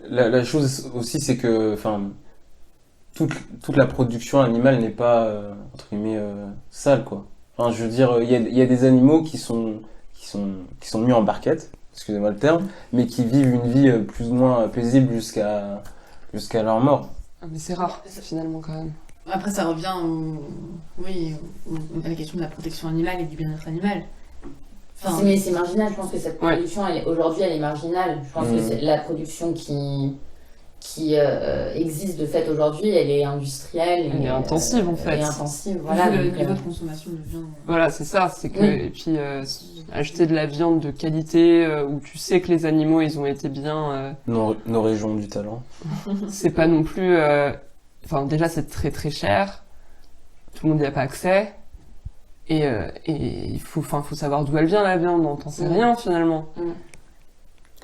la chose aussi, c'est que, enfin, toute la production animale n'est pas, entre guillemets, sale, quoi. Enfin, je veux dire, il y a des animaux qui sont mis en barquette, excusez-moi le terme, mais qui vivent une vie plus ou moins paisible jusqu'à leur mort. Ah, mais c'est rare, finalement, quand même. Après, ça revient à la question de la protection animale et du bien-être animal. Enfin, Mais c'est marginal, je pense que cette production, aujourd'hui, elle est marginale. Je pense que c'est la production qui existe de fait aujourd'hui, elle est industrielle. Elle est intensive, en fait. Elle est intensive, voilà. le niveau de consommation de viande. Voilà, c'est ça. C'est que, et puis, acheter de la viande de qualité, où tu sais que les animaux, ils ont été bien... Nos régions du talent. C'est pas non plus... Enfin, déjà, c'est très très cher. Tout le monde n'y a pas accès. Et il faut savoir d'où elle vient, la viande. On t'en sait rien, finalement.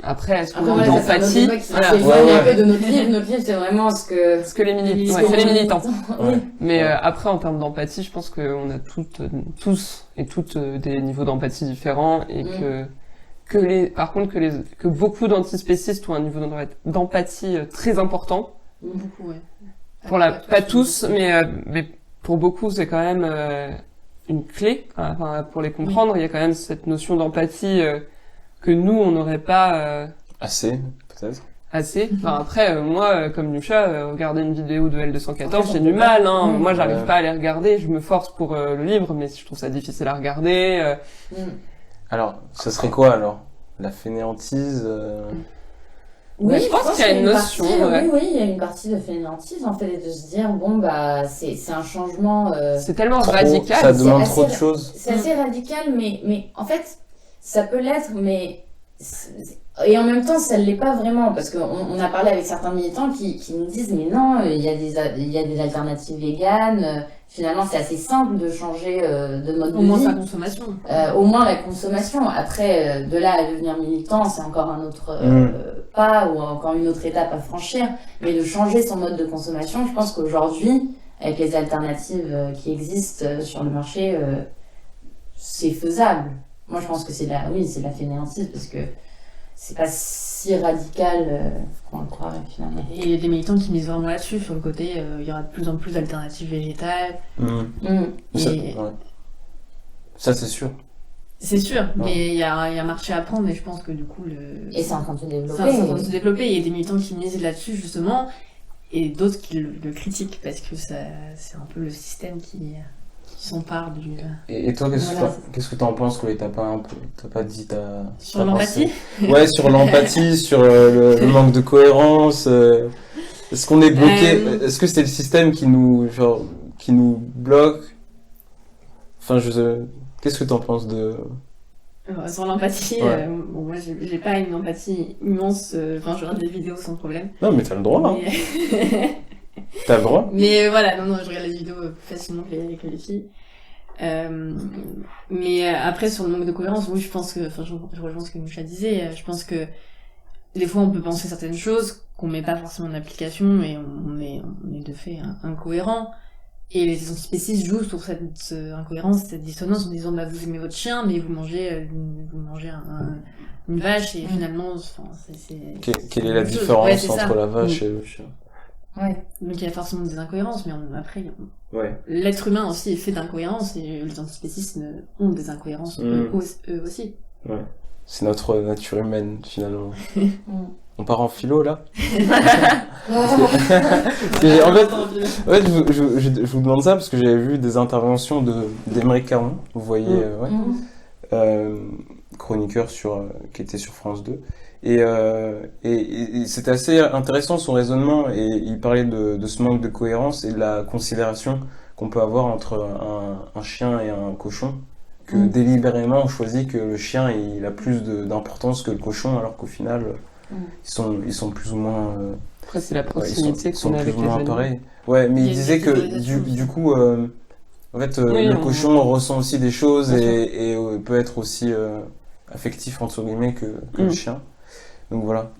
Après, est-ce qu'on a d'empathie? Voilà. Un peu de notre livre. Notre livre, c'est vraiment ce que les militants... Ouais, c'est les militants. Oui. Mais après, en termes d'empathie, je pense qu'on a tous et toutes des niveaux d'empathie différents et par contre, que beaucoup d'antispécistes ont un niveau d'empathie très important. Beaucoup, ouais. Pas tous, mais pour beaucoup, c'est quand même une clé. Enfin, pour les comprendre, il y a quand même cette notion d'empathie que nous, on n'aurait pas... Assez, peut-être. Assez. Enfin, après, moi, comme Nusha, regarder une vidéo de L214, j'ai du mal. Hein. Moi, j'arrive pas à les regarder. Je me force pour le livre, mais je trouve ça difficile à regarder. Alors, ce serait quoi, alors? La fainéantise Oui, je pense qu'il y a une notion. Oui, il y a une partie de fainéantise, en fait, et de se dire, bon, bah, c'est un changement... C'est tellement radical. Ça demande trop de choses. C'est assez radical, mais en fait, ça peut l'être, mais... Et en même temps, ça ne l'est pas vraiment, parce qu'on a parlé avec certains militants qui nous disent, mais non, il y a des alternatives véganes, finalement c'est assez simple de changer de mode de vie. Au moins sa consommation. Au moins la consommation. Après, de là à devenir militant, c'est encore un autre pas, ou encore une autre étape à franchir, mais de changer son mode de consommation, je pense qu'aujourd'hui, avec les alternatives qui existent sur le marché, c'est faisable. Moi je pense que c'est la fainéantise, parce que c'est pas si radical qu'on le croirait finalement. Et il y a des militants qui misent vraiment là-dessus, sur le côté, il y aura de plus en plus d'alternatives végétales. Ça, c'est sûr. C'est sûr, mais il y a un marché à prendre, et je pense que du coup... Et c'est en train de se développer. C'est en train de se développer, il y a des militants qui misent là-dessus justement, et d'autres qui le critiquent, parce que c'est un peu le système qui s'empare du... Et toi, qu'est-ce que t'en penses, Chloé? T'as pas dit Sur l'empathie? Ouais, sur l'empathie, sur le manque de cohérence. Est-ce qu'on est bloqué? Est-ce que c'est le système qui nous bloque? Enfin, qu'est-ce que t'en penses de... Sur l'empathie, bon, moi j'ai pas une empathie immense, enfin je regarde des vidéos sans problème. Non, mais t'as le droit. Mais... T'as le droit. Mais voilà, non, je regarde les vidéos plus facilement que les filles. Mais après, sur le manque de cohérence, oui, je pense que, enfin, je rejoins ce que Nusha disait, je pense que des fois on peut penser certaines choses qu'on met pas forcément en application, et on est de fait incohérent. Et les antispécistes jouent sur cette incohérence, cette dissonance, en disant, bah, vous aimez votre chien, mais vous mangez une vache, et finalement, enfin, c'est... Quelle est la différence entre la vache et le chien? Ouais. Donc il y a forcément des incohérences, mais après, l'être humain aussi est fait d'incohérences, et les antispécistes ont des incohérences eux aussi. Ouais. C'est notre nature humaine, finalement. On part en philo, là? En fait, je vous demande ça parce que j'avais vu des interventions d'Aymeric Caron, vous voyez, chroniqueur qui était sur France 2. Et c'était assez intéressant son raisonnement, et il parlait de ce manque de cohérence et de la considération qu'on peut avoir entre un chien et un cochon, que délibérément on choisit que le chien il a plus d'importance que le cochon, alors qu'au final ils sont plus ou moins après c'est la proximité qu'on a avec les animaux. Pareil. Ouais, mais il disait que du coup en fait le cochon ressent aussi des choses et peut être aussi affectif entre guillemets que le chien. Donc voilà,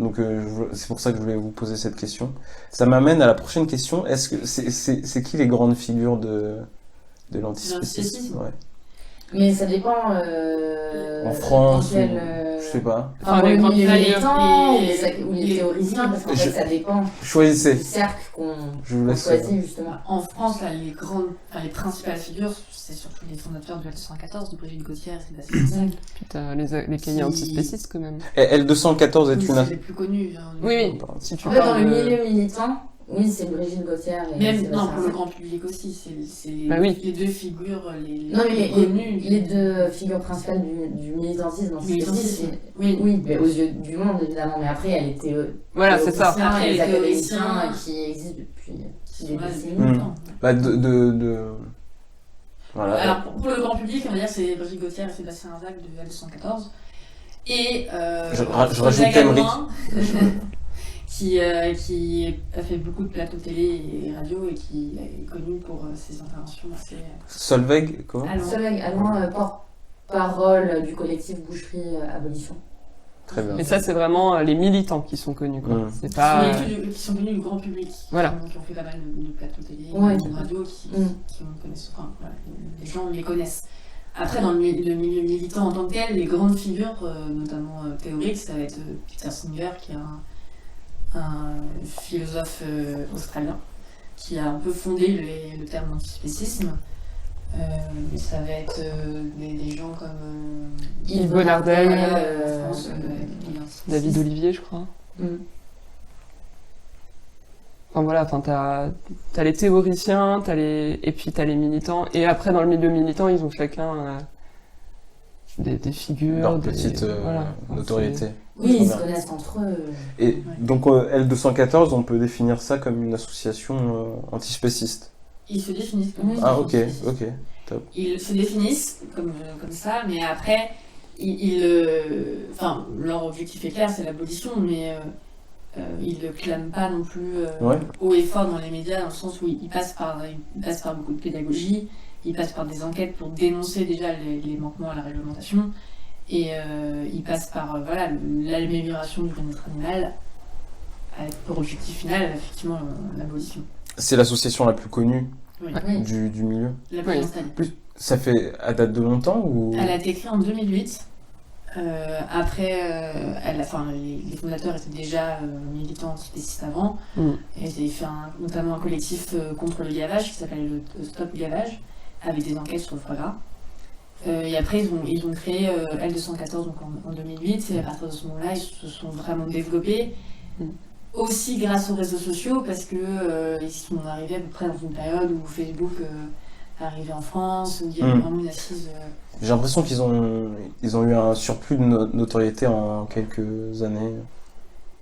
c'est pour ça que je voulais vous poser cette question. Ça m'amène à la prochaine question. Est-ce que c'est qui les grandes figures de l'antispécisme? Mais ça dépend. En France, dans quel, je sais pas. Enfin, les le grandes milieu figures militant et- ou les théoriciens, parce qu'en fait, ça dépend Choisissez. du cercle qu'on Je vous laisse. choisit, justement. En France, là, les principales figures, c'est surtout les fondateurs du L214, de Brigitte Gauthier et Sébastien Marcel. Puis t'as les cahiers antispécistes quand même. Et L214 est Oui, une. c'est les plus connus. Hein, Oui, si tu En fait, dans parles le de- milieu militant, oui, c'est Brigitte Gauthier et Même, Sébastien non, pour le Marcel. grand public aussi, c'est Bah oui. les deux figures les Non, mais plus connues. les deux figures principales du militantisme, Militantisme. c'est Oui, oui, mais aux yeux du monde, évidemment. Mais après, il y a les Voilà, c'est ça. théoriciens Après, et les les académiciens théoriciens qui existent depuis qui des sont là décennies. depuis longtemps. Bah, Voilà. Alors, pour le grand public, on va dire c'est Brigitte Gauthier et Sébastien Marcel de L214. Et Je Rosa rajoute Galloin, qui a fait beaucoup de plateaux télé et radio et qui est connu pour ses interventions assez Solveig, comment allant. Solveig Alloin, porte-parole du collectif Boucherie Abolition. Très bien. Mais ça, c'est vraiment les militants qui sont connus, quoi. Mm. C'est pas. Qui sont connus du grand public, Voilà. qui ont fait pas mal de plateaux télé, Ouais. de radio, qui en connaissent, enfin, voilà, les gens les connaissent. Après, dans le milieu militant en tant que tel, les grandes figures, notamment théoriques, ça va être Peter Singer, qui est un philosophe australien, qui a un peu fondé le terme d'antispécisme. Ça va être des gens comme Yves Bonnardel, en France, David Olivier, je crois. Mm. Enfin voilà, enfin t'as les théoriciens, et puis t'as les militants. Et après, dans le milieu militant, ils ont chacun des figures, Leur des- petite voilà. Enfin, notoriété. Oui, ils se Très bien. connaissent entre eux. Et donc L214, on peut définir ça comme une association antispéciste. Ils se définissent comme Ah ok, antispécistes. ok. Ils se définissent comme ça, mais après, enfin, leur objectif est clair, c'est l'abolition, mais ils ne le clament pas non plus Ouais. haut et fort dans les médias, dans le sens où ils passent par beaucoup de pédagogie, ils passent par des enquêtes pour dénoncer déjà les manquements à la réglementation, et ils passent par voilà, l'amélioration du bien-être animal, avec pour objectif final, effectivement, l'abolition. C'est l'association la plus connue Oui, Oui. du milieu. la plus Oui. installée. Ça fait à date de longtemps ou Elle a été créée en 2008. Après, les fondateurs étaient déjà militants antispécistes avant. Mm. Et ils avaient fait notamment un collectif contre le gavage qui s'appelait le Stop Gavage, avec des enquêtes sur le foie gras. Et après, ils ont créé L214 donc en 2008. Et à partir de ce moment-là, ils se sont vraiment développés. Mm. Aussi grâce aux réseaux sociaux, parce que ils sont arrivés à peu près dans une période où Facebook arrivait en France, où il y avait vraiment une assise. J'ai l'impression qu'ils ont eu un surplus de notoriété en quelques années.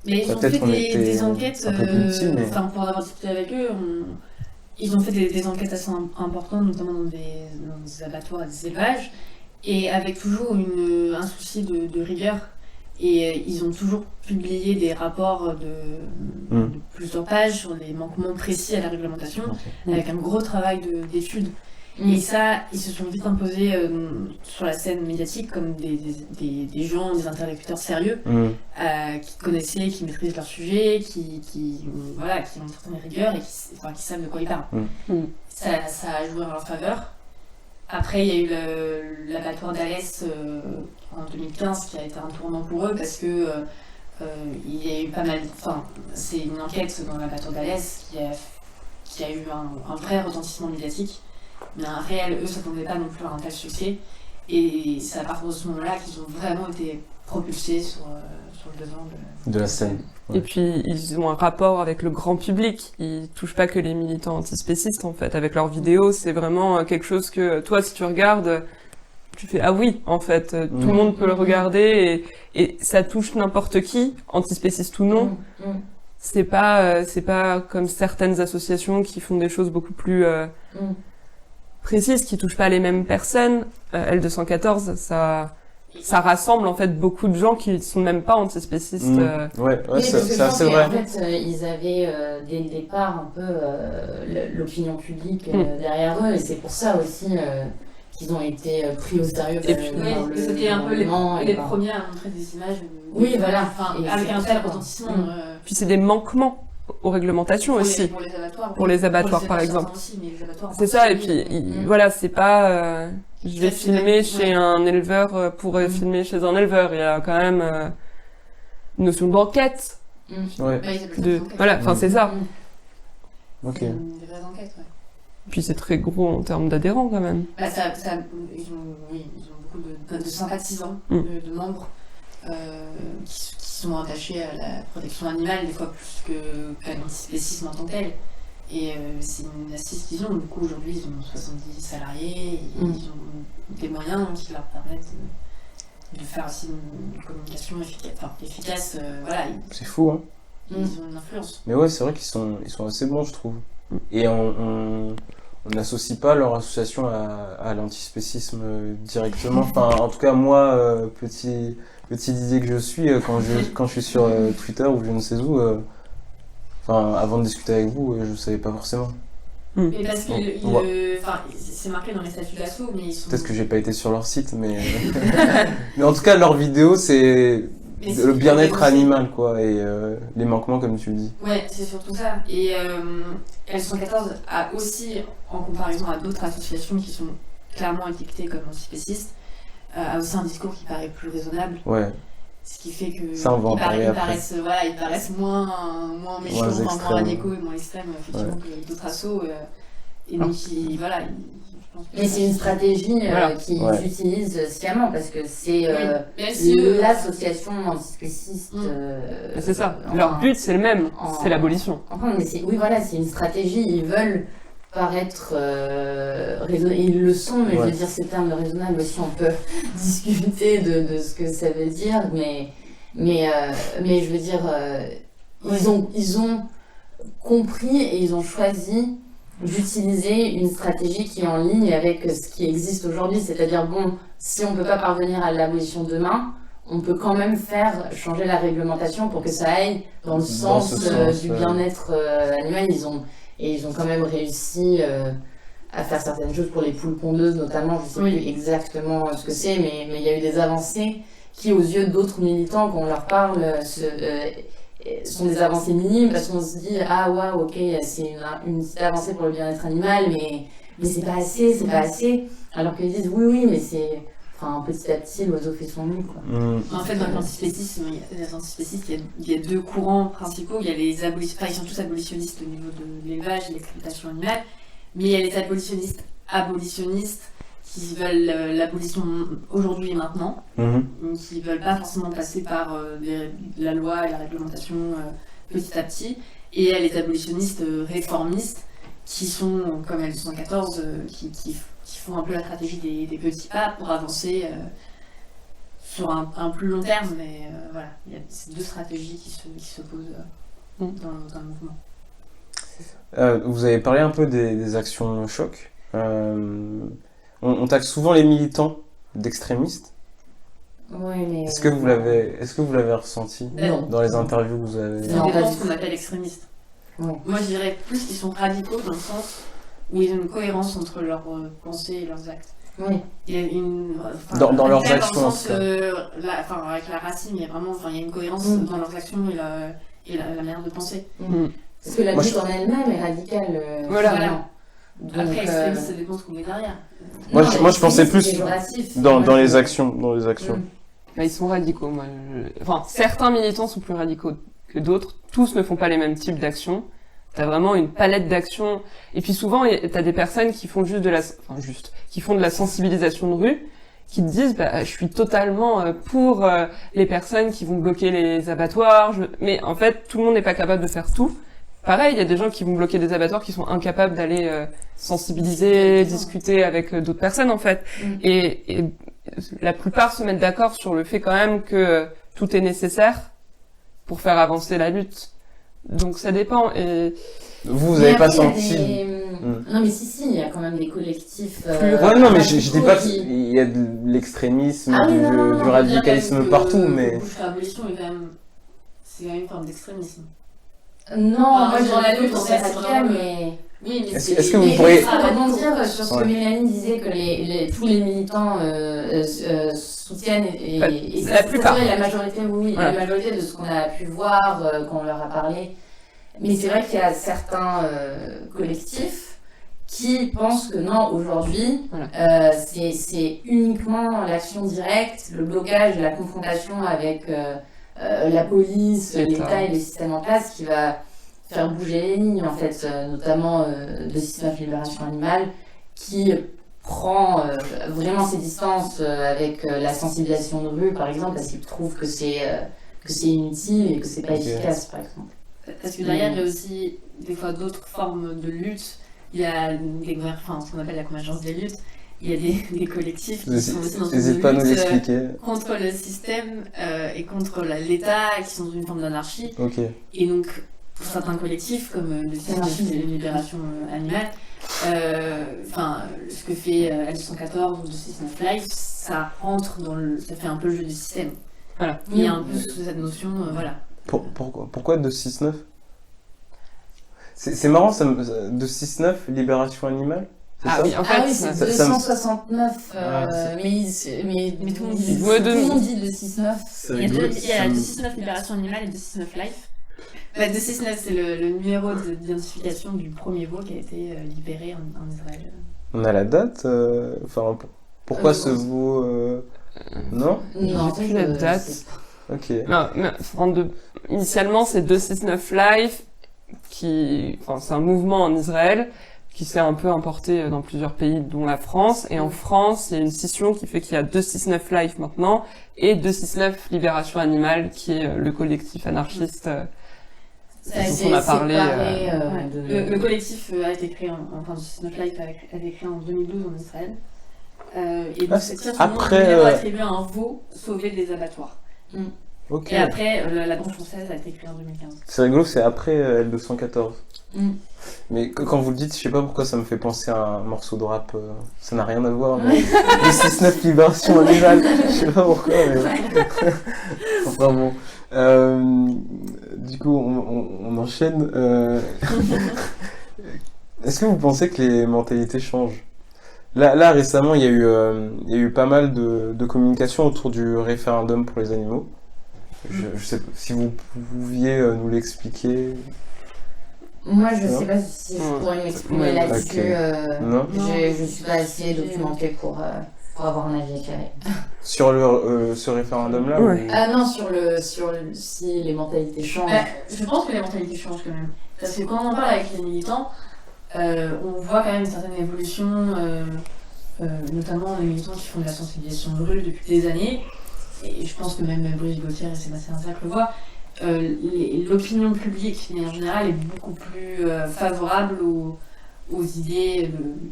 Mais ils ont Peut-être fait qu'on était des enquêtes, un peu plus petits, mais- enfin pour avoir discuté avec eux, ils ont fait des enquêtes assez importantes, notamment dans des abattoirs et des élevages, et avec toujours un souci de rigueur. Et ils ont toujours publié des rapports de plusieurs pages sur les manquements précis à la réglementation, Ok. avec un gros travail d'études. Et ça, ils se sont vite imposés sur la scène médiatique comme des gens, des interlocuteurs sérieux, qui connaissaient, qui maîtrisent leur sujet, qui ont une certaine rigueur et qui savent de quoi ils parlent. Ça a joué en leur faveur. Après, il y a eu l'abattoir d'Alès en 2015 qui a été un tournant pour eux parce que il y a eu pas mal. Enfin, c'est une enquête dans l'abattoir d'Alès qui a eu un vrai retentissement médiatique. Mais un réel, eux, ne s'attendaient pas non plus à un tel succès. Et c'est à partir de ce moment-là qu'ils ont vraiment été propulsés sur le devant De la scène. Ouais. Et puis, ils ont un rapport avec le grand public. Ils touchent pas que les militants antispécistes, en fait. Avec leurs vidéos, c'est vraiment quelque chose que, toi, si tu regardes, tu fais, ah oui, en fait, tout le monde peut le regarder et ça touche n'importe qui, antispéciste ou non. C'est pas comme certaines associations qui font des choses beaucoup plus précises, qui touchent pas les mêmes personnes. L214, ça rassemble en fait beaucoup de gens qui sont même pas antispécistes. Ouais, Oui, c'est parce que je pense assez qu'en vrai. fait, ils avaient dès le départ un peu l'opinion publique derrière eux, et c'est pour ça aussi qu'ils ont été pris au sérieux. Et puis, par le c'était un peu gouvernement et les par- premiers à montrer des images. Oui, voilà. Enfin, Et avec c'est un pour tel ça. retentissement. Puis c'est des manquements aux réglementations aussi. Pour les abattoirs. Pour les abattoirs, par élevages exemple. aussi, mais les abattoirs en C'est ça, et puis particulier. voilà, c'est pas Je vais filmer chez un éleveur pour filmer chez un éleveur. Il y a quand même une notion d'enquête. Ouais. Voilà, enfin c'est ça. Ok. Des vraies enquêtes, ouais. Puis c'est très gros en termes d'adhérents quand même. Bah, ils ont beaucoup de sympathisants, de membres qui sont attachés à la protection animale, des fois plus qu'à l'antispécisme en tant que tel. Et c'est une assise qu'ils ont. Du coup, aujourd'hui, ils ont 70 salariés, et ils ont des moyens qui leur permettent de faire aussi une communication efficace. Voilà, C'est fou, hein. ils ont une influence. Mais ouais, c'est vrai qu'ils sont assez bons, je trouve. Et on n'associe pas leur association à l'antispécisme directement. Enfin, en tout cas, moi, petit Didier que je suis, quand je suis sur Twitter ou je ne sais où, avant de discuter avec vous, je savais pas forcément. Mais parce que c'est marqué dans les statuts de l'assaut, mais ils sont... Peut-être que j'ai pas été sur leur site, mais mais en tout cas, leur vidéo, c'est le bien-être animal, quoi, et les manquements, comme tu le dis. Ouais, c'est surtout ça. Et L114 a aussi, en comparaison à d'autres associations qui sont clairement étiquetées comme antispécistes, a aussi un discours qui paraît plus raisonnable. Ouais. Ce qui fait que ça, on va en parler après. Ils paraissent moins méchants, moins radicaux et moins extrêmes, effectivement, que d'autres assos. Et donc, Mais c'est une stratégie qu'ils utilisent sciemment parce que c'est l'association antispéciste. C'est ça. Leur but, c'est le même, c'est l'abolition. C'est une stratégie. Ils veulent paraître raisonnables. Ils le sont, mais je veux dire, ce terme de raisonnable aussi, on peut discuter de ce que ça veut dire, mais je veux dire, ils ont compris et ils ont choisi d'utiliser une stratégie qui est en ligne avec ce qui existe aujourd'hui, c'est-à-dire si on peut pas parvenir à l'abolition demain, on peut quand même faire changer la réglementation pour que ça aille dans le sens du bien-être animal. Ils ont quand même réussi à faire certaines choses pour les poules pondeuses notamment, je sais plus exactement ce que c'est, mais il y a eu des avancées qui, aux yeux d'autres militants, quand on leur parle, sont des avancées minimes parce qu'on se dit c'est une petite avancée pour le bien-être animal, mais c'est pas assez, alors qu'ils disent oui mais c'est petit à petit l'oiseau fait son nid, quoi. En fait, dans l'antispécisme, il y a deux courants principaux. Il y a les abolitionnistes, ils sont tous abolitionnistes au niveau de l'élevage et de l'exploitation animale, mais il y a les abolitionnistes qui veulent l'abolition aujourd'hui et maintenant, qui veulent pas forcément passer par la loi et la réglementation petit à petit, et il y a les abolitionnistes réformistes qui sont comme L114 qui font un peu la stratégie des petits pas pour avancer sur un plus long terme, mais voilà, il y a ces deux stratégies qui s'opposent dans le mouvement. Vous avez parlé un peu des actions choc. On taxe souvent les militants d'extrémistes. Oui, mais est-ce que vous l'avez ressenti dans les interviews que vous avez? Ça dépend de ce qu'on appelle extrémistes. Ouais. Moi, je dirais plus qu'ils sont radicaux dans le sens où ils ont une cohérence entre leurs pensées et leurs actes. Oui. Il y a dans leurs actions. Dans le sens, avec la racine, il y a une cohérence dans leurs actions et la manière de penser. Parce que la lutte en elle-même est radicale. Voilà. Donc, après, extrémiste, ça dépend ce qu'on met derrière. Moi, je pensais plus dans les actions. Ils sont radicaux. Certains militants sont plus radicaux que d'autres. Tous ne font pas les mêmes types d'actions. T'as vraiment une palette d'actions. Et puis souvent, t'as des personnes qui font qui font de la sensibilisation de rue, qui te disent, je suis totalement pour les personnes qui vont bloquer les abattoirs. Mais en fait, tout le monde n'est pas capable de faire tout. Pareil, il y a des gens qui vont bloquer des abattoirs qui sont incapables d'aller sensibiliser, discuter avec d'autres personnes, en fait. Et la plupart se mettent d'accord sur le fait quand même que tout est nécessaire pour faire avancer la lutte. Donc ça dépend. Et vous avez pas senti... Non mais si, il y a quand même des collectifs... non mais je dis pas qu'il y a de l'extrémisme, du radicalisme partout, mais... L'abolition c'est quand même une forme d'extrémisme. Non, moi j'en ai vu pour cette radical, mais... Oui, mais est-ce que vous pourriez rebondir sur ce que Mélanie disait, que tous les militants soutiennent et la plupart, la majorité, la majorité de ce qu'on a pu voir quand on leur a parlé. Mais c'est vrai qu'il y a certains collectifs qui pensent que non, aujourd'hui, c'est uniquement l'action directe, le blocage, la confrontation avec la police, l'État et les systèmes en place qui va faire bouger les lignes, en fait, notamment de 6-9 Libération Animale, qui prend vraiment ses distances avec la sensibilisation de rue, par exemple, parce qu'il trouve que c'est inutile et que c'est pas efficace, par exemple. Parce que derrière, il y a aussi des fois d'autres formes de lutte. Il y a ce qu'on appelle la convergence des luttes. Il y a des collectifs qui sont aussi dans une lutte contre le système et contre l'État, qui sont dans une forme d'anarchie. Et donc, pour certains collectifs, comme le de Libération Animale, ce que fait L214 ou 269 Live, ça fait un peu le jeu du système. Voilà. Il y a un peu cette notion, voilà. Pourquoi 269 ? C'est marrant, 269 Libération Animale. Oui, en fait, c'est 269, mais tout le monde dit 269. Il y a 269 Libération Animale et 269 Life. 269, c'est le numéro d'identification du premier veau qui a été libéré en Israël. On a la date pourquoi ce veau Non, j'ai plus la date. Ok. Non, initialement, c'est 269 Life, c'est un mouvement en Israël qui s'est un peu importé dans plusieurs pays, dont la France. Et en France, il y a une scission qui fait qu'il y a 269 Life maintenant et 269 Libération Animale, qui est le collectif anarchiste dont on a parlé. Le collectif a été créé, 269 Life a été créé en 2012 en Israël. Et donc, c'est attribué à un veau sauvé des abattoirs. Okay. Et après, la branche française a été créée en 2015. C'est rigolo, c'est après L214. Mais quand vous le dites, je sais pas pourquoi ça me fait penser à un morceau de rap. Ça n'a rien à voir, mais 269 Libération Animale. Je sais pas pourquoi, mais... Enfin bon. Du coup, on enchaîne. Est-ce que vous pensez que les mentalités changent ? Là, récemment, il y a eu pas mal de communication autour du référendum pour les animaux. Je sais pas si vous pouviez nous l'expliquer. Moi, je sais pas si je pourrais m'exprimer là-dessus. Non. Je suis pas assez documentée pour avoir un avis éclairé. Sur ce référendum-là Non, si les mentalités changent. Je pense que les mentalités changent quand même. Parce que quand on en parle avec les militants, on voit quand même une certaine évolution, notamment les militants qui font de la sensibilisation de rue depuis des années. Et je pense que même Brigitte Gauthier et Sébastien Zac le voient. L'opinion publique, en général, est beaucoup plus favorable aux idées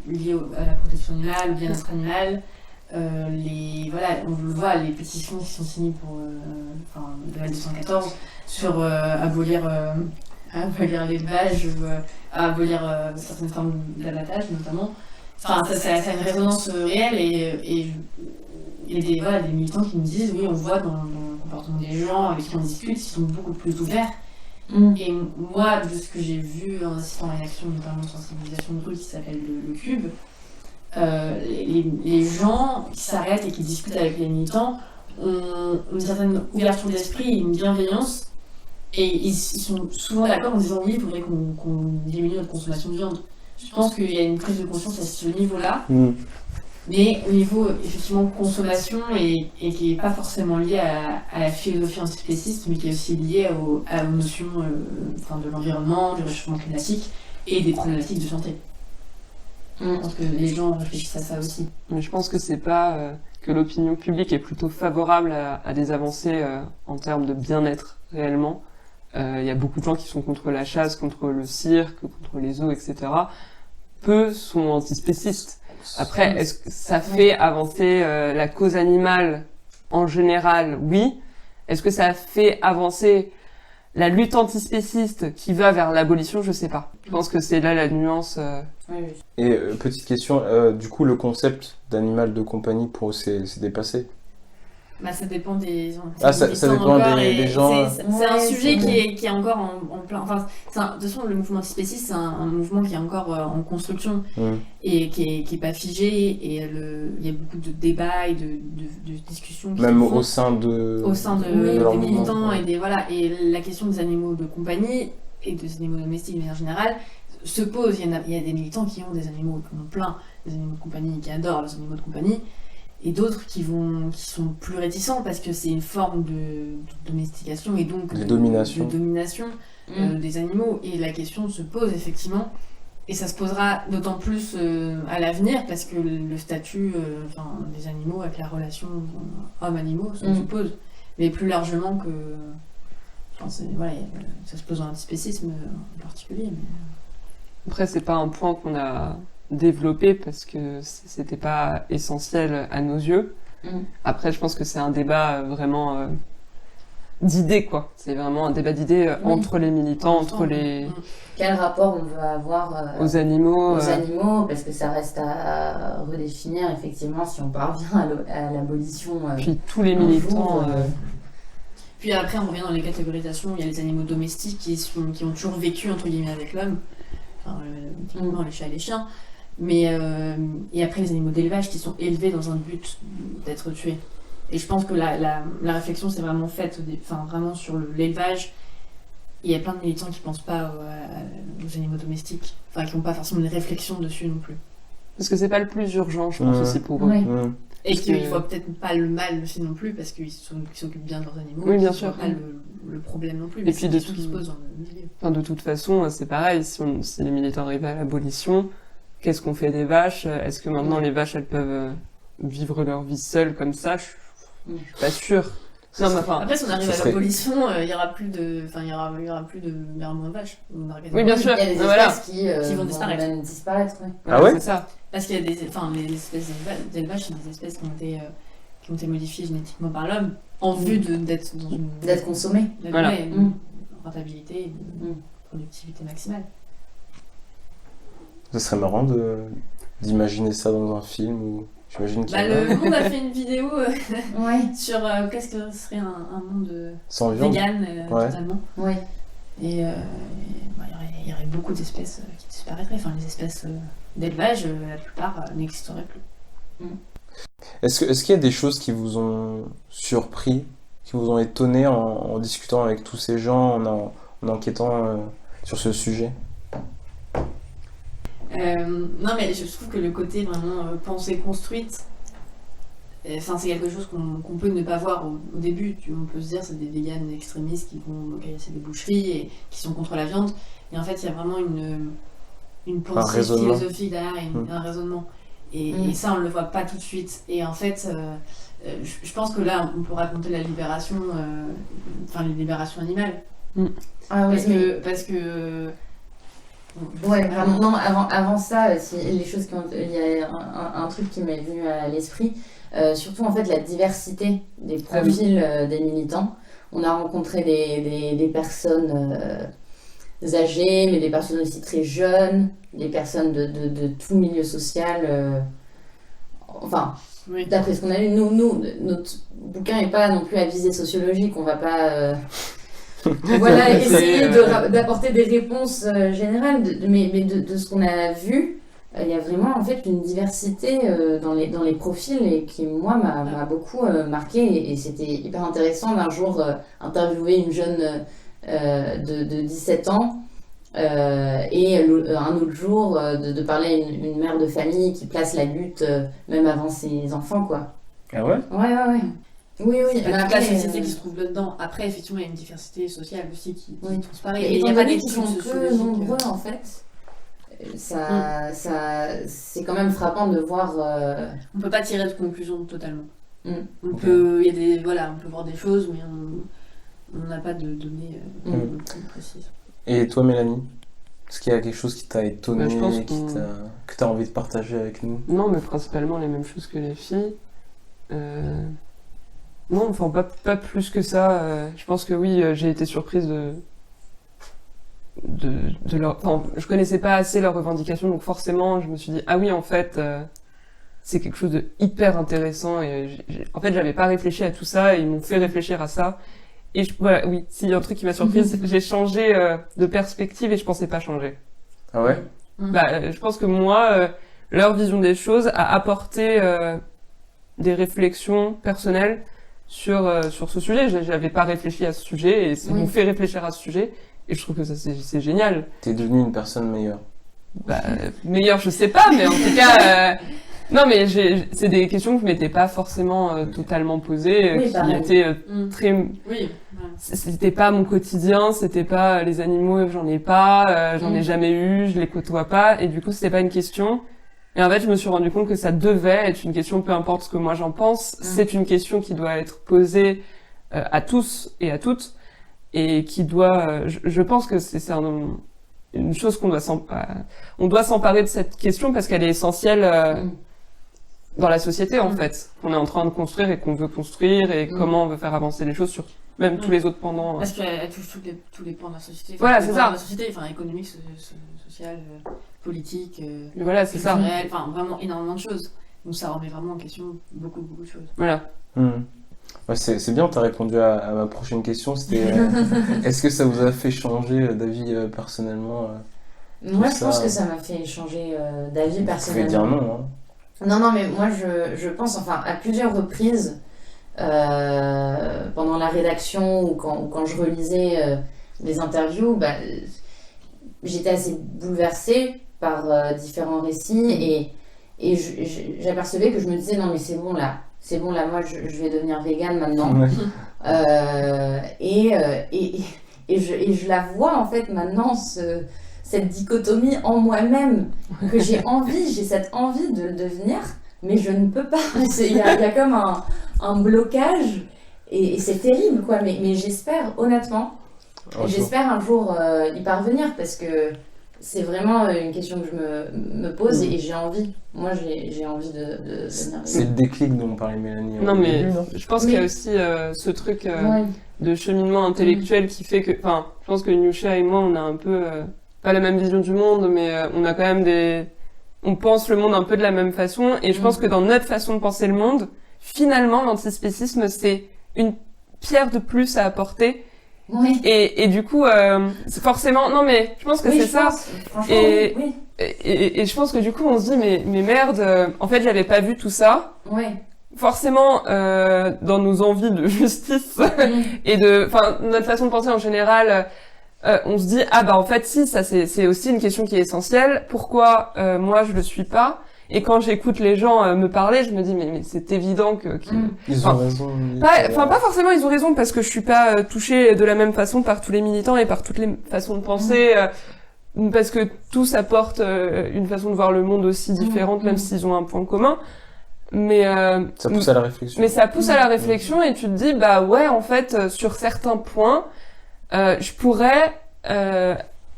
liées à la protection animale, au bien-être animal. On le voit, les pétitions qui sont signées pour de la 214 sur abolir l'élevage, abolir certaines formes d'abattage notamment. Ça a une résonance réelle et des militants qui nous disent oui, on voit dans le comportement des gens avec qui on discute, ils sont beaucoup plus ouverts. Et moi, de ce que j'ai vu en assistant à une action notamment de sensibilisation de rue qui s'appelle le Cube, les gens qui s'arrêtent et qui discutent avec les militants ont une certaine ouverture d'esprit, une bienveillance, et ils sont souvent d'accord en disant oui, il faudrait qu'on diminue notre consommation de viande. Je pense qu'il y a une prise de conscience à ce niveau-là. Mais au niveau effectivement consommation et qui n'est pas forcément lié à la philosophie antispéciste, mais qui est aussi lié aux notions de l'environnement, du réchauffement climatique et des problématiques de santé. Je pense que les gens réfléchissent à ça aussi. Mais je pense que c'est pas que l'opinion publique est plutôt favorable à des avancées en termes de bien-être réellement. Il y a beaucoup de gens qui sont contre la chasse, contre le cirque, contre les zoos, etc. Peu sont antispécistes. Après, est-ce que ça fait avancer la cause animale en général ? Oui. Est-ce que ça fait avancer la lutte antispéciste qui va vers l'abolition ? Je sais pas. Je pense que c'est là la nuance. Et petite question, du coup, le concept d'animal de compagnie pour eux, c'est dépassé ? Ça dépend des ça dépend des gens. C'est un sujet qui est encore en plein. De toute façon, le mouvement antispéciste, c'est un mouvement qui est encore en construction et qui est pas figé. Et il y a beaucoup de débats et de discussions. Même au sein de des militants et la question des animaux de compagnie et des animaux domestiques de manière générale se pose. Il y a des militants qui ont des animaux, qui en ont plein, des animaux de compagnie, qui adorent les animaux de compagnie, et d'autres qui sont plus réticents parce que c'est une forme de domestication et donc De domination. de domination des animaux. Et la question se pose effectivement, et ça se posera d'autant plus à l'avenir parce que le statut des animaux avec la relation homme-animaux se pose, mais plus largement que. Voilà, ça se pose dans l'antispécisme en particulier. Mais... Après, c'est pas un point qu'on a développé parce que c'était pas essentiel à nos yeux. Après, je pense que c'est un débat vraiment d'idées, quoi. C'est vraiment un débat d'idées entre les militants, entre les... Quel rapport on veut avoir aux animaux, parce que ça reste à redéfinir, effectivement, si on parvient à l'abolition. Puis tous les militants... Puis après, on revient dans les catégorisations. Il y a les animaux domestiques qui ont toujours vécu, entre guillemets, avec l'homme. Typiquement, les chats et les chiens. Mais, et après, les animaux d'élevage qui sont élevés dans un but d'être tués. Et je pense que la réflexion s'est vraiment faite vraiment sur l'élevage. Il y a plein de militants qui ne pensent pas aux animaux domestiques. Qui n'ont pas forcément de réflexion dessus non plus. Parce que c'est pas le plus urgent, je pense aussi pour eux. Et qu'ils ne voient peut-être pas le mal aussi non plus, parce qu'ils s'occupent bien de leurs animaux. Oui, bien sûr. Pas le problème non plus. Et Mais puis c'est des questions qui se posent dans le milieu. De toute façon, c'est pareil. Si les militants arrivent à l'abolition, qu'est-ce qu'on fait des vaches? Est-ce que maintenant les vaches, elles peuvent vivre leur vie seules comme ça? Je suis pas sûre. Non, mais après, si on arrive à l'abolition, il y aura plus de merlemont de vache. Oui, bien sûr. Il y a des espèces qui vont disparaître. même disparaître. Ah ouais? C'est ça. Parce qu'il y a les espèces d'élevage, c'est des espèces qui ont été modifiées génétiquement par l'homme en vue d'être dans une... D'être consommées. Voilà. Une rentabilité, une productivité maximale. Ce serait marrant d'imaginer ça dans un film ou... J'imagine qu'il y en a. Le Monde a fait une vidéo Ouais. sur qu'est-ce que serait un monde Sans viande. vegan totalement. Ouais. Et il y aurait beaucoup d'espèces qui disparaîtraient. Enfin, les espèces d'élevage, la plupart n'existeraient plus. Est-ce qu'il y a des choses qui vous ont surpris, qui vous ont étonné en discutant avec tous ces gens, en enquêtant sur ce sujet? Non, mais je trouve que le côté vraiment pensée construite, c'est quelque chose qu'on peut ne pas voir au début. On peut se dire c'est des véganes extrémistes qui vont casser des boucheries et qui sont contre la viande. Et en fait, il y a vraiment une pensée philosophique derrière, un raisonnement. Et ça, on le voit pas tout de suite. Et en fait, je pense que là, on peut raconter la libération, les libérations animales. Ah, parce que ouais, vraiment. Non, avant ça, les choses il y a un truc qui m'est venu à l'esprit. Surtout, en fait, la diversité des profils des militants. On a rencontré des personnes âgées, mais des personnes aussi très jeunes, des personnes de tout milieu social. D'après ce qu'on a lu, notre bouquin n'est pas non plus à visée sociologique. On va pas... essayer d'apporter des réponses générales, mais de ce qu'on a vu, il y a vraiment en fait une diversité dans les profils et qui, moi, m'a beaucoup marqué. Et c'était hyper intéressant d'un jour interviewer une jeune de 17 ans et un autre jour de parler à une mère de famille qui place la lutte même avant ses enfants, quoi. Ah ouais? Ouais. Oui. C'est pas toute la société qui se trouve là-dedans. Après, effectivement, il y a une diversité sociale aussi qui transparaît. Et il n'y a pas qui d'études sont peu sociologiques. nombreux, en fait. Ça, c'est quand même frappant de voir... On peut pas tirer de conclusion totalement. On Ok. peut voir des choses, mais on n'a pas de données précises. Et toi, Mélanie? Est-ce qu'il y a quelque chose qui t'a étonné, Je pense que tu as envie de partager avec nous? Non, mais principalement les mêmes choses que les filles. Non, enfin pas plus que ça. Je pense que oui, j'ai été surprise de leur... Enfin, je connaissais pas assez leurs revendications, donc forcément, je me suis dit, ah oui, en fait, c'est quelque chose de hyper intéressant, et en fait, j'avais pas réfléchi à tout ça, et ils m'ont fait réfléchir à ça. Et voilà, oui, s'il y a un truc qui m'a surprise, j'ai changé de perspective et je pensais pas changer. Ah ouais? Je pense que moi, leur vision des choses a apporté des réflexions personnelles sur ce sujet. J'avais pas réfléchi à ce sujet et ils m'ont fait réfléchir à ce sujet. Et je trouve que ça, c'est génial. T'es devenu une personne meilleure. Bah, meilleur, je sais pas, mais en tout cas, non, mais c'est des questions que je m'étais pas forcément totalement posées, Oui, qui pareil. étaient très, Oui. c'était pas mon quotidien, c'était pas les animaux, j'en ai pas, j'en ai jamais eu, je les côtoie pas, et du coup, c'était pas une question. Et en fait, je me suis rendu compte que ça devait être une question, peu importe ce que moi j'en pense, c'est une question qui doit être posée à tous et à toutes, et qui doit, je pense que c'est une chose qu'on doit on doit s'emparer de cette question parce qu'elle est essentielle dans la société en fait, qu'on est en train de construire et qu'on veut construire et comment on veut faire avancer les choses sur même tous les autres pendant. Parce qu'elle touche tous les pans de la société. Voilà, tous les c'est pans ça. de la société, enfin économique, sociale, politique, Voilà, c'est ça. culturelle, enfin vraiment énormément de choses. Donc ça remet vraiment en question beaucoup de choses. Voilà. Ouais, c'est bien, t'as répondu à ma prochaine question, c'était est-ce que ça vous a fait changer d'avis personnellement Moi, je ça, pense que ça m'a fait changer d'avis Vous pouvez personnellement. dire non, hein. Non, mais moi, je pense, enfin, à plusieurs reprises, pendant la rédaction ou quand je relisais les interviews, bah, j'étais assez bouleversée par différents récits et j'apercevais que je me disais, non, mais c'est bon là, moi, je vais devenir végane maintenant. Ouais. Et je la vois en fait maintenant, cette dichotomie en moi-même, que j'ai cette envie de le devenir, mais je ne peux pas. Il y a comme un blocage, et c'est terrible, quoi. Mais j'espère, honnêtement, j'espère un jour y parvenir, parce que c'est vraiment une question que je me pose, et j'ai envie. Moi, j'ai envie de devenir. C'est le déclic dont parlait Mélanie. Non au mais début, non je pense qu'il y a aussi ce truc Ouais. de cheminement intellectuel qui fait que, enfin, je pense que Nusha et moi, on a un peu pas la même vision du monde, mais on a quand même on pense le monde un peu de la même façon, et je pense que dans notre façon de penser le monde, finalement, l'antispécisme, c'est une pierre de plus à apporter. Oui. Et du coup, c'est forcément, non mais je pense que Oui, c'est je ça. pense, franchement, Et- oui. Et je pense que du coup, on se dit, mais merde, en fait, j'avais pas vu tout ça. Ouais. Forcément, dans nos envies de justice Mm. et notre façon de penser en général, on se dit, ah bah en fait, si, ça c'est aussi une question qui est essentielle. Pourquoi moi je le suis pas? Et quand j'écoute les gens me parler, je me dis, mais c'est évident que Ils ont Enfin, raison. pas forcément ils ont raison, parce que je suis pas touchée de la même façon par tous les militants et par toutes les façons de penser, parce que tous apportent une façon de voir le monde aussi différente, même s'ils ont un point commun. Mais Ça pousse à la réflexion. mais ça pousse à la réflexion, et tu te dis, bah ouais, en fait, sur certains points, je pourrais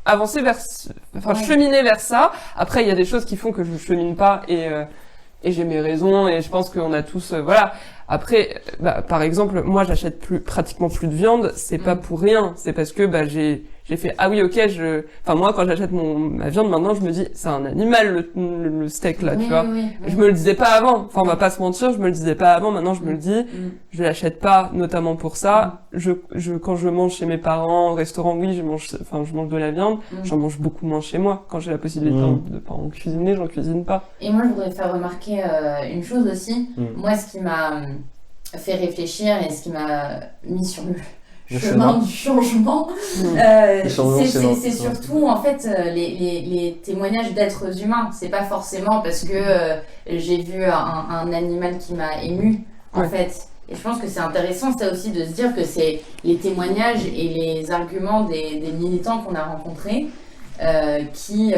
avancer cheminer vers ça. Après, il y a des choses qui font que je chemine pas, et j'ai mes raisons, et je pense qu'on a tous, voilà. Après, par exemple, moi, j'achète pratiquement plus de viande, c'est pas pour rien, c'est parce que j'ai fait, ah oui, ok, moi, quand j'achète ma viande, maintenant, je me dis, c'est un animal, le steak, là, Oui, tu vois. oui, oui. Je me le disais pas avant. Enfin, on va pas se mentir, je me le disais pas avant. Maintenant, je me le dis. Je l'achète pas, notamment pour ça. Quand je mange chez mes parents au restaurant, oui, je mange de la viande. J'en mange beaucoup moins chez moi. Quand j'ai la possibilité de pas en cuisiner, j'en cuisine pas. Et moi, je voudrais faire remarquer une chose aussi. Moi, ce qui m'a fait réfléchir et ce qui m'a mis sur le chemin du changement, c'est surtout en fait les témoignages d'êtres humains. C'est pas forcément parce que j'ai vu un animal qui m'a ému, en fait. Et je pense que c'est intéressant, ça aussi, de se dire que c'est les témoignages et les arguments des militants qu'on a rencontrés qui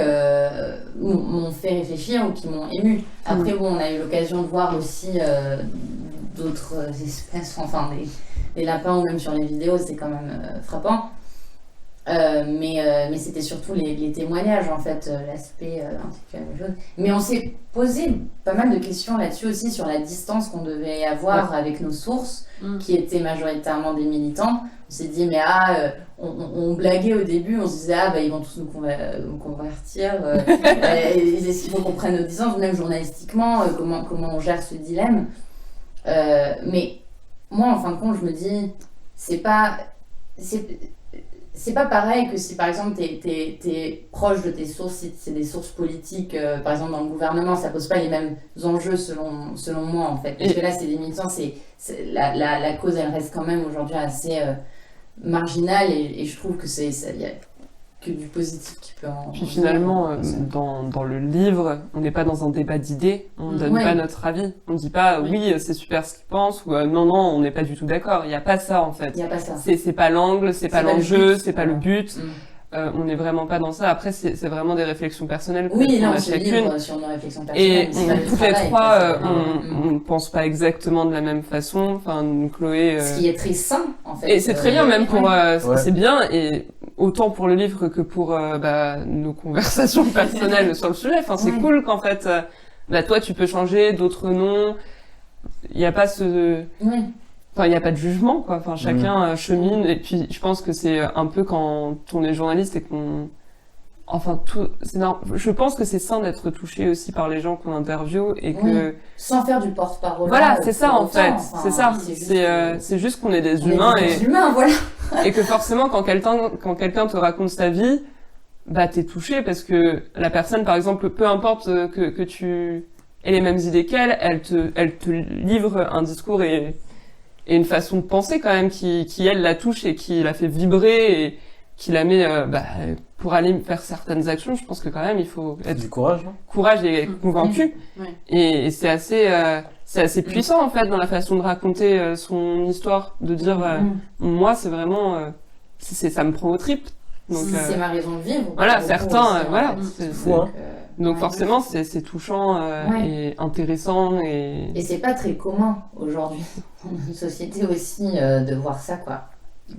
m'ont fait réfléchir ou qui m'ont ému. Après, bon, on a eu l'occasion de voir aussi d'autres espèces, enfin des lapins, ou même sur les vidéos, c'est quand même frappant. Mais c'était surtout les témoignages, en fait, l'aspect intellectuel des choses. Mais on s'est posé pas mal de questions là-dessus aussi, sur la distance qu'on devait avoir avec nos sources, qui étaient majoritairement des militants. On s'est dit, mais on blaguait au début, on se disait, ils vont tous nous convertir. Est-ce qu'il faut qu'on prenne nos distances, même journalistiquement, comment on gère ce dilemme. Mais moi, en fin de compte, je me dis, c'est pas pareil que si par exemple t'es proche de tes sources, si c'est des sources politiques, par exemple dans le gouvernement, ça pose pas les mêmes enjeux selon moi, en fait. Parce que là, c'est des militants, la cause, elle reste quand même aujourd'hui assez marginal et je trouve que il y a que du positif qui peut en... Puis finalement, dans le livre, on n'est pas dans un débat d'idées, on ne donne pas notre avis. On ne dit pas oui, c'est super ce qu'ils pensent, ou non, non, on n'est pas du tout d'accord. Il n'y a pas ça en fait. Il n'y a pas ça. C'est pas l'angle, c'est pas l'enjeu, c'est pas le but. On n'est vraiment pas dans ça. Après, c'est vraiment des réflexions personnelles qu'on a chacune. Sur nos réflexions personnelles. Et toutes les trois, on ne pense pas exactement de la même façon. Enfin, Chloé... Ce qui est très sain, en fait. Et c'est très bien, même pour... c'est bien, et autant pour le livre que pour nos conversations personnelles sur le sujet. Enfin, c'est cool qu'en fait, toi, tu peux changer, d'autres non. Il n'y a pas ce... Enfin, il n'y a pas de jugement, quoi. Enfin, chacun chemine. Et puis, je pense que c'est un peu quand on est journaliste et qu'on... Enfin, je pense que c'est sain d'être touché aussi par les gens qu'on interviewe et que... Sans faire du porte-parole. Voilà, c'est ça, en fait. C'est ça. C'est juste qu'on est des humains voilà. Et que forcément, quand quelqu'un te raconte sa vie, bah, t'es touché parce que la personne, par exemple, peu importe que tu aies les mêmes idées qu'elle, elle te livre un discours et une façon de penser quand même qui elle la touche et qui la fait vibrer et qui la met pour aller faire certaines actions. Je pense que quand même il faut être du courage, courage et convaincu. Et c'est assez puissant en fait dans la façon de raconter son histoire, de dire moi c'est vraiment ça me prend aux tripes. Donc c'est ma raison de vivre. Voilà, certains voilà, c'est fou, hein. Donc forcément, c'est touchant et intéressant. Et c'est pas très commun aujourd'hui, dans notre société aussi, de voir ça, quoi.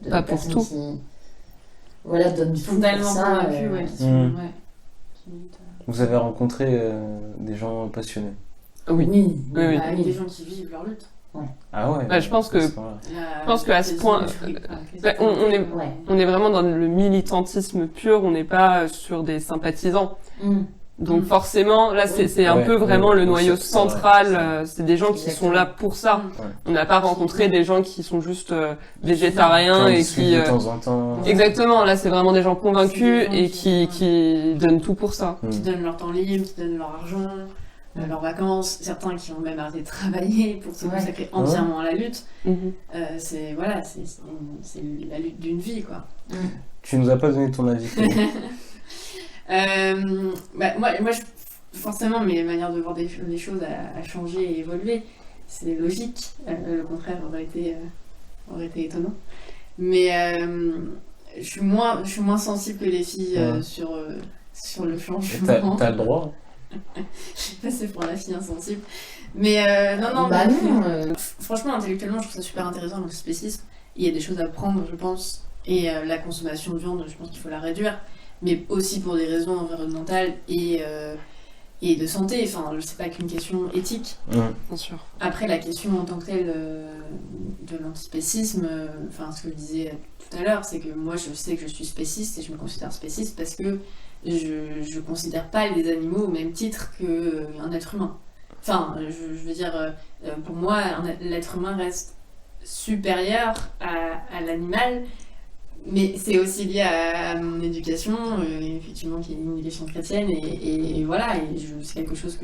Pas pour tout. Qui, donnent tout tellement pour ça. Vous avez rencontré des gens passionnés? Oui. Des gens qui vivent leur lutte. Ah ouais. Je pense que à ce point, on est vraiment dans le militantisme pur. On n'est pas sur des sympathisants. Donc forcément, là, c'est un peu vraiment le noyau central. C'est des gens qui sont là pour ça. On n'a pas rencontré des gens qui sont juste végétariens et qui... de temps en temps. Exactement, là, c'est vraiment des gens convaincus et qui donnent tout pour ça. Qui donnent leur temps libre, qui donnent leur argent, leurs vacances. Certains qui ont même arrêté de travailler pour se consacrer entièrement à la lutte. C'est la lutte d'une vie, quoi. Tu nous as pas donné ton avis. Moi forcément, mes manières de voir les choses a changé et évolué. C'est logique. Le contraire aurait été étonnant. Mais je suis moins sensible que les filles sur le changement. T'as le droit. Je suis passée pour la fille insensible. Mais non. Franchement, intellectuellement, je trouve ça super intéressant, le spécisme. Il y a des choses à prendre, je pense. Et la consommation de viande, je pense qu'il faut la réduire. Mais aussi pour des raisons environnementales et de santé. Enfin, c'est pas qu'une question éthique. Bien sûr. Après, la question en tant que telle de l'antispécisme, ce que je disais tout à l'heure, c'est que moi, je sais que je suis spéciste et je me considère spéciste parce que je considère pas les animaux au même titre qu'un être humain. Enfin, je veux dire, pour moi, l'être humain reste supérieur à l'animal. Mais c'est aussi lié à mon éducation, effectivement, qui est une éducation chrétienne, et voilà, c'est quelque chose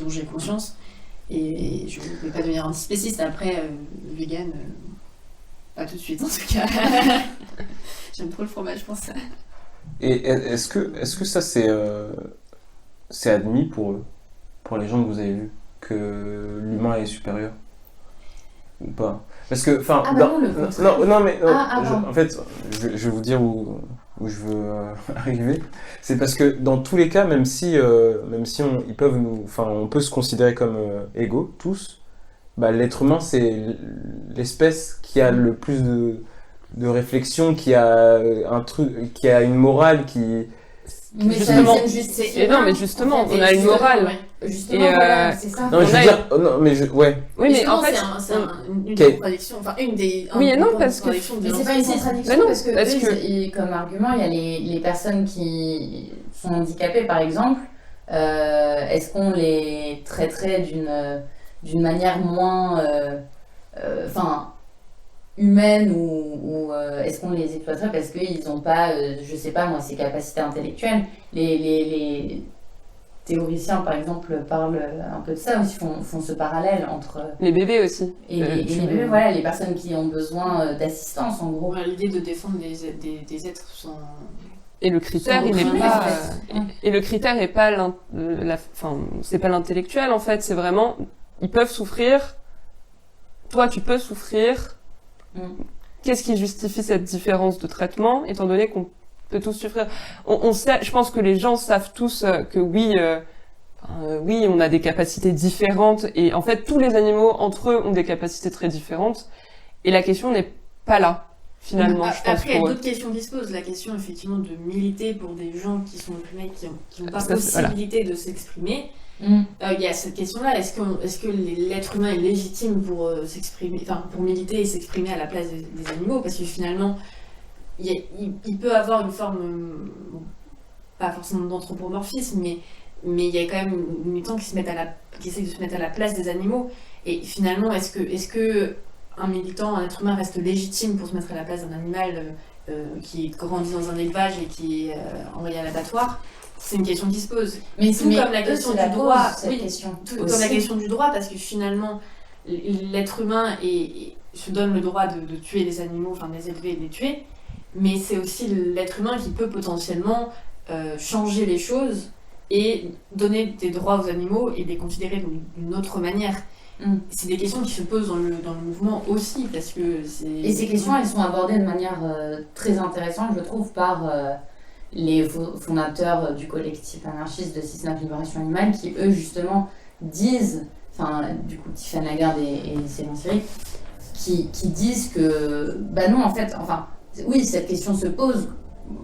dont j'ai conscience, et je ne vais pas devenir antispéciste. Après, vegan, pas tout de suite en tout cas. J'aime trop le fromage pour ça. Et est-ce que ça c'est admis pour eux, pour les gens que vous avez vus, que l'humain est supérieur ou pas? Parce que, enfin, en fait, je vais vous dire où je veux arriver. C'est parce que dans tous les cas, même si ils peuvent on peut se considérer comme égaux tous, l'être humain c'est l'espèce qui a le plus de réflexion, qui a un truc, qui a une morale, qui Mais justement, mais justement, on a une morale. Justement, voilà, c'est ça. Non, mais je veux dire, non, mais ouais. Oui, mais en fait, c'est une contradiction, enfin une des. Oui et non, parce que. Mais c'est pas une contradiction parce que comme argument, il y a les personnes qui sont handicapées, par exemple. Est-ce qu'on les traiterait d'une manière moins, humaine ou est-ce qu'on les exploiterait parce qu'ils n'ont pas, je sais pas moi, ces capacités intellectuelles. théoriciens, par exemple, parlent un peu de ça aussi, font ce parallèle entre... Les bébés aussi. Et les bébés, voilà, les personnes qui ont besoin d'assistance, en gros. L'idée de défendre des êtres sans... Et le critère, il n'est pas... Et le critère n'est pas c'est pas l'intellectuel, en fait. C'est vraiment, ils peuvent souffrir. Toi, tu peux souffrir. Qu'est-ce qui justifie cette différence de traitement, étant donné qu'on peut tous souffrir? On sait, je pense que les gens savent tous que oui, on a des capacités différentes, et en fait, tous les animaux entre eux ont des capacités très différentes, et la question n'est pas là, finalement, je pense. Après, il y a d'autres questions qui se posent. La question, effectivement, de militer pour des gens qui sont opprimés, qui n'ont pas possibilité de s'exprimer. Il y a cette question-là, est-ce que l'être humain est légitime pour s'exprimer, enfin pour militer et s'exprimer à la place des animaux, parce que finalement il peut avoir une forme pas forcément d'anthropomorphisme, mais il y a quand même des militants qui essaient de se mettre à la place des animaux, et finalement est-ce que un militant, un être humain reste légitime pour se mettre à la place d'un animal qui grandit dans un élevage et qui est envoyé à l'abattoir? C'est une question qui se pose. Comme la question du droit, comme la question du droit, parce que finalement, l'être humain se donne le droit de tuer les animaux, enfin de les élever et de les tuer, mais c'est aussi l'être humain qui peut potentiellement changer les choses et donner des droits aux animaux et les considérer d'une autre manière. C'est des questions qui se posent dans le mouvement aussi, parce que c'est... Et ces questions, elles sont abordées de manière très intéressante, je trouve, par... les fondateurs du collectif anarchiste de 6-9 Libération Animale, qui eux justement disent, enfin du coup Tiffany Lagarde et Céline Siri, qui disent que bah non en fait, enfin oui cette question se pose,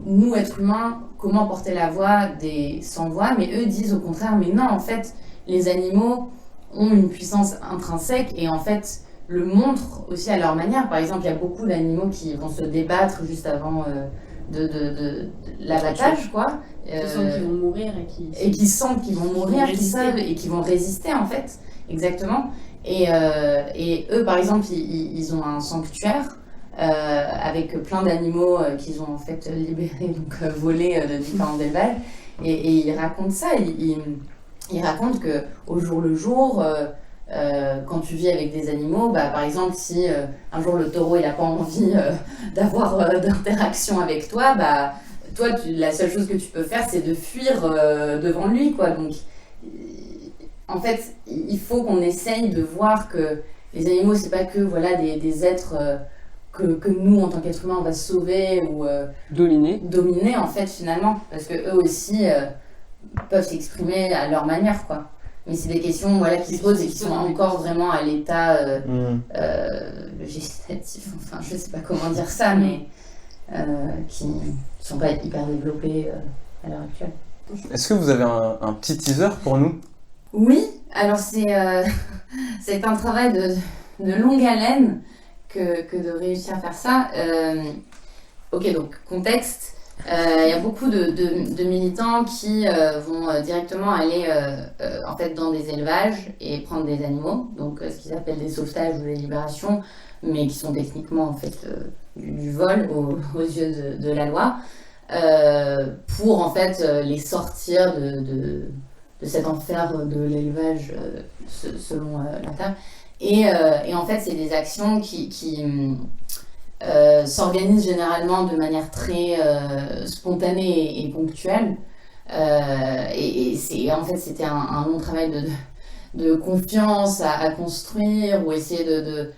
nous êtres humains, comment porter la voix des sans voix, mais eux disent au contraire, mais non en fait les animaux ont une puissance intrinsèque et en fait le montrent aussi à leur manière. Par exemple il y a beaucoup d'animaux qui vont se débattre juste avant de l'abattage, quoi. Qui sentent qu'ils vont mourir et qui sentent qu'ils vont mourir, qui savent et qui vont résister en fait, exactement. Et eux, par exemple, ils ont un sanctuaire avec plein d'animaux qu'ils ont en fait libérés, donc volés de différents élevages. Et ils racontent ça. Ils racontent que au jour le jour. Quand tu vis avec des animaux, bah, par exemple si un jour le taureau il n'a pas envie d'avoir d'interaction avec toi, bah, toi la seule chose que tu peux faire c'est de fuir devant lui, quoi. Donc en fait il faut qu'on essaye de voir que les animaux c'est pas que voilà, des êtres que nous en tant qu'êtres humains on va sauver ou dominer en fait finalement, parce que eux aussi peuvent s'exprimer à leur manière, quoi. Mais c'est des questions voilà, qui se posent et qui sont encore vraiment à l'état législatif, enfin je sais pas comment dire ça, mais qui sont pas hyper développés à l'heure actuelle. Est-ce que vous avez un petit teaser pour nous? Oui, alors c'est un travail de longue haleine que de réussir à faire ça. Ok, donc contexte. Il y a beaucoup de militants qui vont directement aller en fait dans des élevages et prendre des animaux, donc ce qu'ils appellent des sauvetages ou des libérations, mais qui sont techniquement en fait du vol aux yeux de la loi, pour en fait les sortir de cet enfer de l'élevage selon la terre. Et en fait c'est des actions qui s'organise généralement de manière très spontanée et ponctuelle. Et en fait, c'était un long travail de confiance à construire, ou essayer de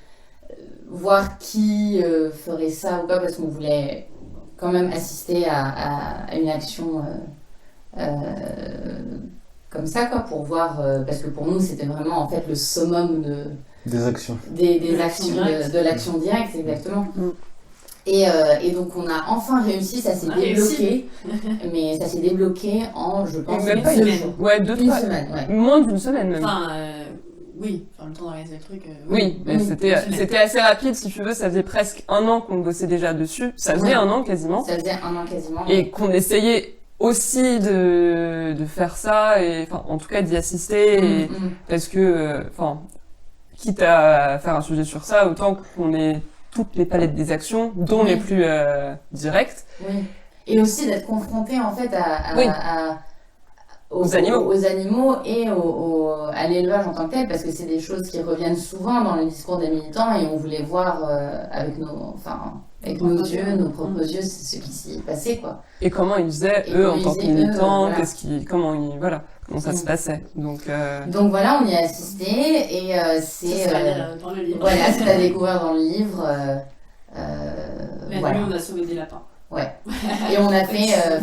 voir qui ferait ça ou pas, parce qu'on voulait quand même assister à une action comme ça, quoi, pour voir, parce que pour nous, c'était vraiment en fait le summum des actions. Des actions de l'action directe, exactement. Et donc on a enfin réussi, ça s'est débloqué, mais ça s'est débloqué en, je pense, une semaine. Ouais, une semaine, ouais. Moins d'une semaine même. Enfin, oui, le temps d'organiser le truc. Oui, mais c'était assez rapide, si tu veux, ça faisait presque 1 an qu'on bossait déjà dessus, ça faisait 1 an quasiment. Ça faisait 1 an quasiment. Et qu'on essayait aussi de faire ça, et enfin en tout cas d'y assister, parce que, enfin, quitte à faire un sujet sur ça, autant qu'on ait toutes les palettes des actions, dont les plus directes. Oui. Et aussi d'être confronté en fait Aux animaux. aux animaux et à l'élevage en tant que tel, parce que c'est des choses qui reviennent souvent dans le discours des militants et on voulait voir avec nos yeux, nos propres yeux, ce qui s'y passait, quoi. Et comment ils faisaient, Et eux, comment en ils tant que faisaient, eux, militants, voilà. comment ça se passait. Donc voilà, on y a assisté et c'est... Ça va aller dans le livre. Voilà, c'est à découvrir dans le livre. La Voilà. nuit, on a sauvé des lapins. Ouais. Et on a fait...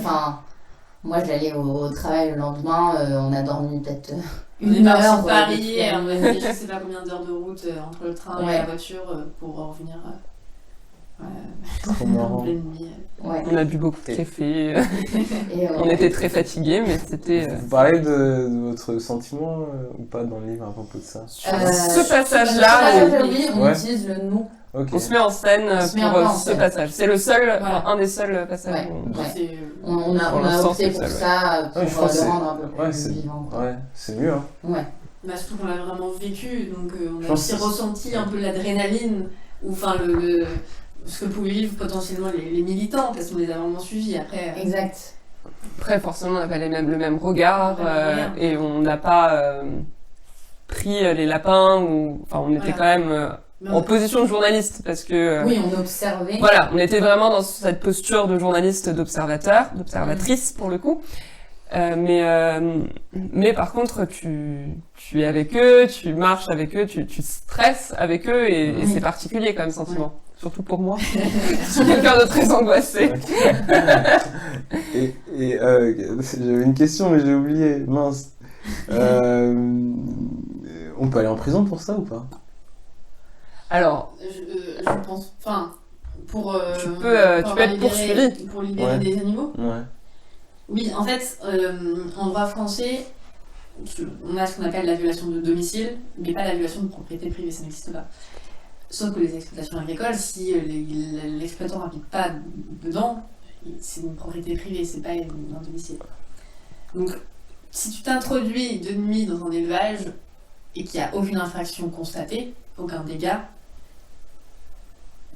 moi, j'allais au travail le lendemain, on a dormi peut-être On est une parti heure. de Paris et on a fait je sais pas combien d'heures de route entre le train et Ouais. la voiture pour revenir Trop en marrant. pleine nuit. Ouais. on a bu beaucoup de café, Et, on était très fatigués, mais c'était... Vous parlez de votre sentiment ou pas dans le livre à propos de ça? ce passage-là, oui, on Ouais. utilise le nous. Ok. on se met en scène On se met un pour peu en ce scène. passage. C'est le seul, Voilà. un des seuls passages. Ouais. où- Ouais. C'est, On a Pour l'instant, opté c'est pour ça, ça, pour Ouais, je pense le que rendre un peu ouais, plus c'est- vivant. quoi. Ouais, c'est mieux, hein. Ouais. bah, surtout qu'on l'a vraiment vécu, donc on Je a pense aussi que- ressenti un peu l'adrénaline, ou enfin ce que pouvaient vivre potentiellement les militants, parce qu'on les a vraiment suivis. Après, Exact. Après, forcément, on n'a pas le même regard On n'a pas le même regard. et on n'a pas pris les lapins. Enfin, on était Voilà. quand même mais en position de journaliste parce que Oui, on observait. voilà, on était vraiment dans cette posture de journaliste, d'observateur, d'observatrice pour le coup. Mais par contre, tu es avec eux, tu marches avec eux, tu stresses avec eux et Oui. c'est particulier comme sentiment. Surtout pour moi. Je suis quelqu'un de très angoissé. J'avais une question, mais j'ai oublié. Mince. On peut aller en prison pour ça ou pas? Alors, je pense, enfin, pour Tu peux être poursuivi. pour libérer Ouais. des animaux. Ouais. Oui, en fait, en droit français, on a ce qu'on appelle la violation de domicile, mais pas la violation de propriété privée, ça n'existe pas. Sauf que les exploitations agricoles, si l'exploitant n'habite pas dedans, c'est une propriété privée, c'est pas un domicile. Donc, si tu t'introduis de nuit dans un élevage et qu'il n'y a aucune infraction constatée, aucun dégât,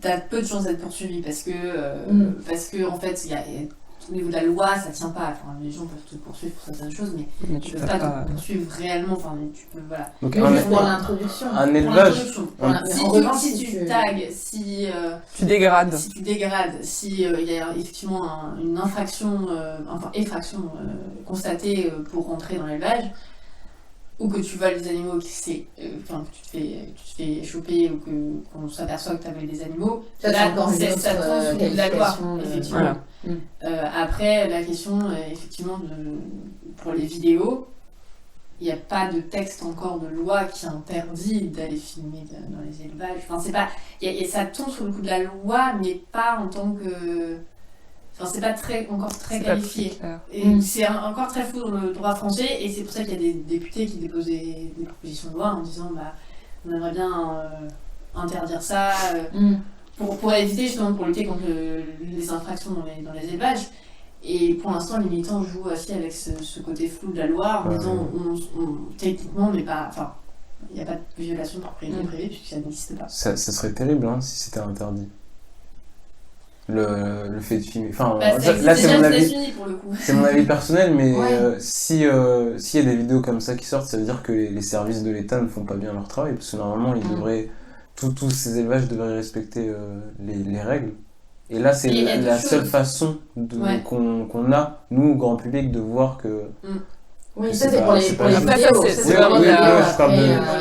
t'as peu de chances d'être poursuivi parce que en fait, au niveau de la loi, ça tient pas. Enfin, les gens peuvent te poursuivre pour certaines choses, mais mais ils tu peuvent peux pas pas. te poursuivre réellement. Enfin, mais tu peux, voilà. Donc, Mais un, juste pour l'introduction. un Pour élevage. l'introduction. Pour la- Si en tu, revanche, si si tu tu- tags, Tu dégrades. si tu dégrades, si il y a effectivement une infraction, effraction constatée pour rentrer dans l'élevage, ou que tu voles des animaux, que tu te fais choper ou qu'on s'aperçoit que tu as volé des animaux, Ça, c'est là, encore une autre ça tombe sous la loi, qualification, effectivement. Voilà. Après, la question, effectivement, pour les vidéos, il n'y a pas de texte encore de loi qui interdit d'aller filmer dans les élevages. Enfin, c'est pas, ça tombe sous le coup de la loi, mais pas en tant que... Enfin, c'est pas encore très C'est pas qualifié. plus clair. Et c'est encore très flou dans le droit français, et c'est pour ça qu'il y a des députés qui déposent des propositions de loi en disant bah, on aimerait bien interdire ça pour éviter justement pour lutter contre les infractions dans les élevages. Et pour l'instant, les militants jouent aussi avec ce côté flou de la loi en disant techniquement, mais pas. Enfin, il n'y a pas de violation de propriété privée puisque ça n'existe pas. Ça serait terrible hein, si c'était interdit. Le fait de filmer. Enfin, Bah, ça là, existe c'est déjà mon aux avis. États-Unis pour le coup. C'est mon avis personnel, mais Ouais. s'il y a des vidéos comme ça qui sortent, ça veut dire que les services de l'État ne font pas bien leur travail, parce que normalement, ils devraient, tous ces élevages devraient respecter les règles. Et là, c'est Et il y a deux la choses. seule façon Ouais. qu'on a, nous, au grand public, de voir que... Oui, C'est ça c'est pas- pour les, c'est pour pas les juste- Après, ça, vidéos. c'est- Ça, c'est vraiment pour les de la- vidéos, ouais, je parle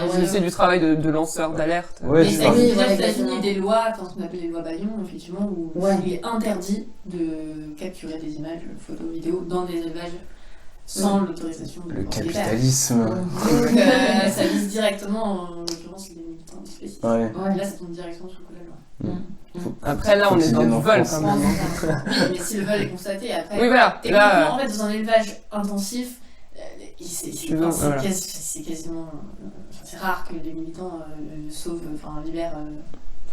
après, de- C'est du travail de lanceur d'alerte. Ouais, Mais je ça parle- existe Oui, aux ouais, États-Unis exactement. des lois, enfin, ce qu'on appelle les lois Bayon, effectivement, où Ouais. il est interdit de capturer des images, photos, vidéos dans des élevages sans l'autorisation du Le propriétaire. capitalisme. Donc ça vise directement, en l'occurrence, les militants spécifiques. Ouais. Ouais. Là, ça tombe directement sous le coup de la loi. Après, là, on est dans du vol quand même. Oui, mais si le vol est constaté, après. Oui, voilà. Techniquement, Là, en fait, dans un élevage intensif, Tu veux, voilà. c'est quasiment. C'est rare que les militants libèrent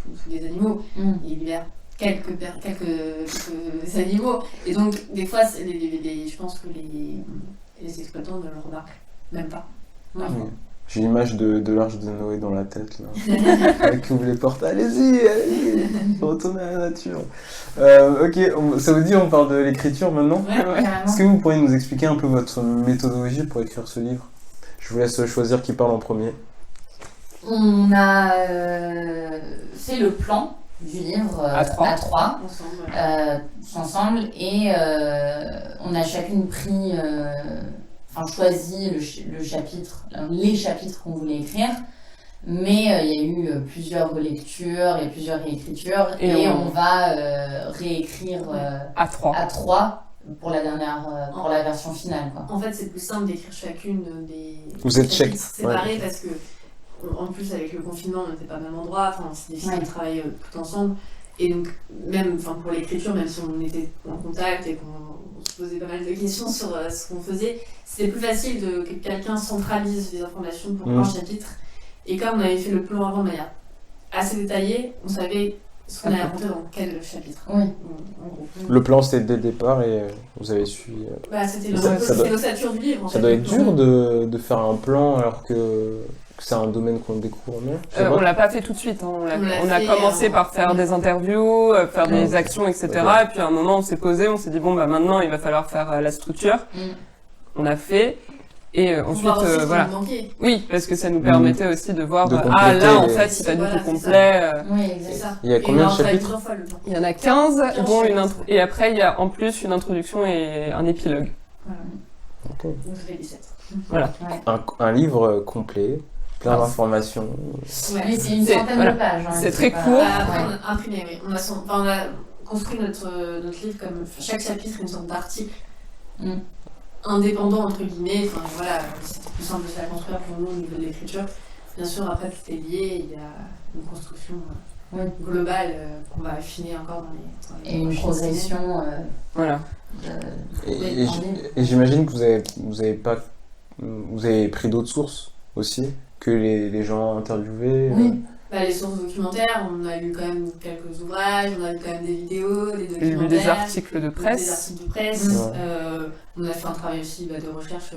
tous les animaux. Ils libèrent quelques animaux. Et donc, des fois, je pense que les exploitants ne le remarquent même pas. Ouais. Oui. J'ai l'image de l'Arche de Noé dans la tête, là. Qui ouvre les portes. Allez-y, retournez à la nature. Ok, ça vous dit, on parle de l'écriture maintenant? Est-ce que vous pourriez nous expliquer un peu votre méthodologie pour écrire ce livre? Je vous laisse choisir qui parle en premier. On a fait le plan du livre À trois. ensemble et on a chacune pris, choisi le chapitre, les chapitres qu'on voulait écrire, mais il y a eu plusieurs relectures et plusieurs réécritures et on va réécrire À trois. pour la dernière, pour la version finale, quoi. En fait, c'est plus simple d'écrire chacune des Vous êtes chapitres chaque- séparés ouais. parce que, en plus, avec le confinement, on n'était pas au même endroit, c'est difficile de travailler tout ensemble. Et donc, même pour l'écriture, même si on était en contact et qu'on se posait pas mal de questions sur ce qu'on faisait, c'était plus facile que quelqu'un centralise les informations pour un chapitre. Et comme on avait fait le plan avant de manière assez détaillée, on savait ce qu'on allait raconter dans quel chapitre. Oui. En gros. Le plan, c'était dès le départ et vous avez su... C'était Ça doit- l'ossature du livre. En Ça fait, doit le être plan. dur de faire un plan alors que c'est un domaine qu'on découvre, non? Je sais On pas. l'a pas fait tout de suite. Hein. On a fait, commencé par faire des interviews, faire des actions, etc. Ok. Et puis à un moment, on s'est posé, on s'est dit bon maintenant, il va falloir faire la structure. On a fait. Et Pour ensuite, voir aussi ce qui voilà. nous manquait. Oui, parce que ça nous permettait aussi de voir, De ah compléter là, en les- fait, c'est pas du Voilà, tout c'est complet. Oui, C'est exact. ça. Il y a Et combien de on a fait chapitres? plusieurs fois le temps. Il y en a 15, 15 dont chapitres. et après, il y a en plus une introduction et un épilogue. Ok. Donc ça fait 17. Un livre complet, plein d'informations. Ouais. Oui, c'est une C'est- centaine voilà. de pages. hein, C'est très pas- court. Après, ouais. on a imprimé, oui. On a construit notre livre comme chaque chapitre une sorte d'article Mm. indépendant, entre guillemets. Voilà, c'était plus simple de se la construire pour nous au niveau de l'écriture. Bien sûr, après, tout est lié. Il y a une construction globale qu'on va affiner encore dans les Et une prochaines progression. Voilà. Et j'imagine que vous avez pris d'autres sources aussi que les gens interviewés. Oui. Les sources documentaires, on a lu quand même quelques ouvrages, on a lu quand même des vidéos, des J'ai lu documentaires. des articles de Des presse. articles de presse. Ouais. On a fait un travail aussi de recherche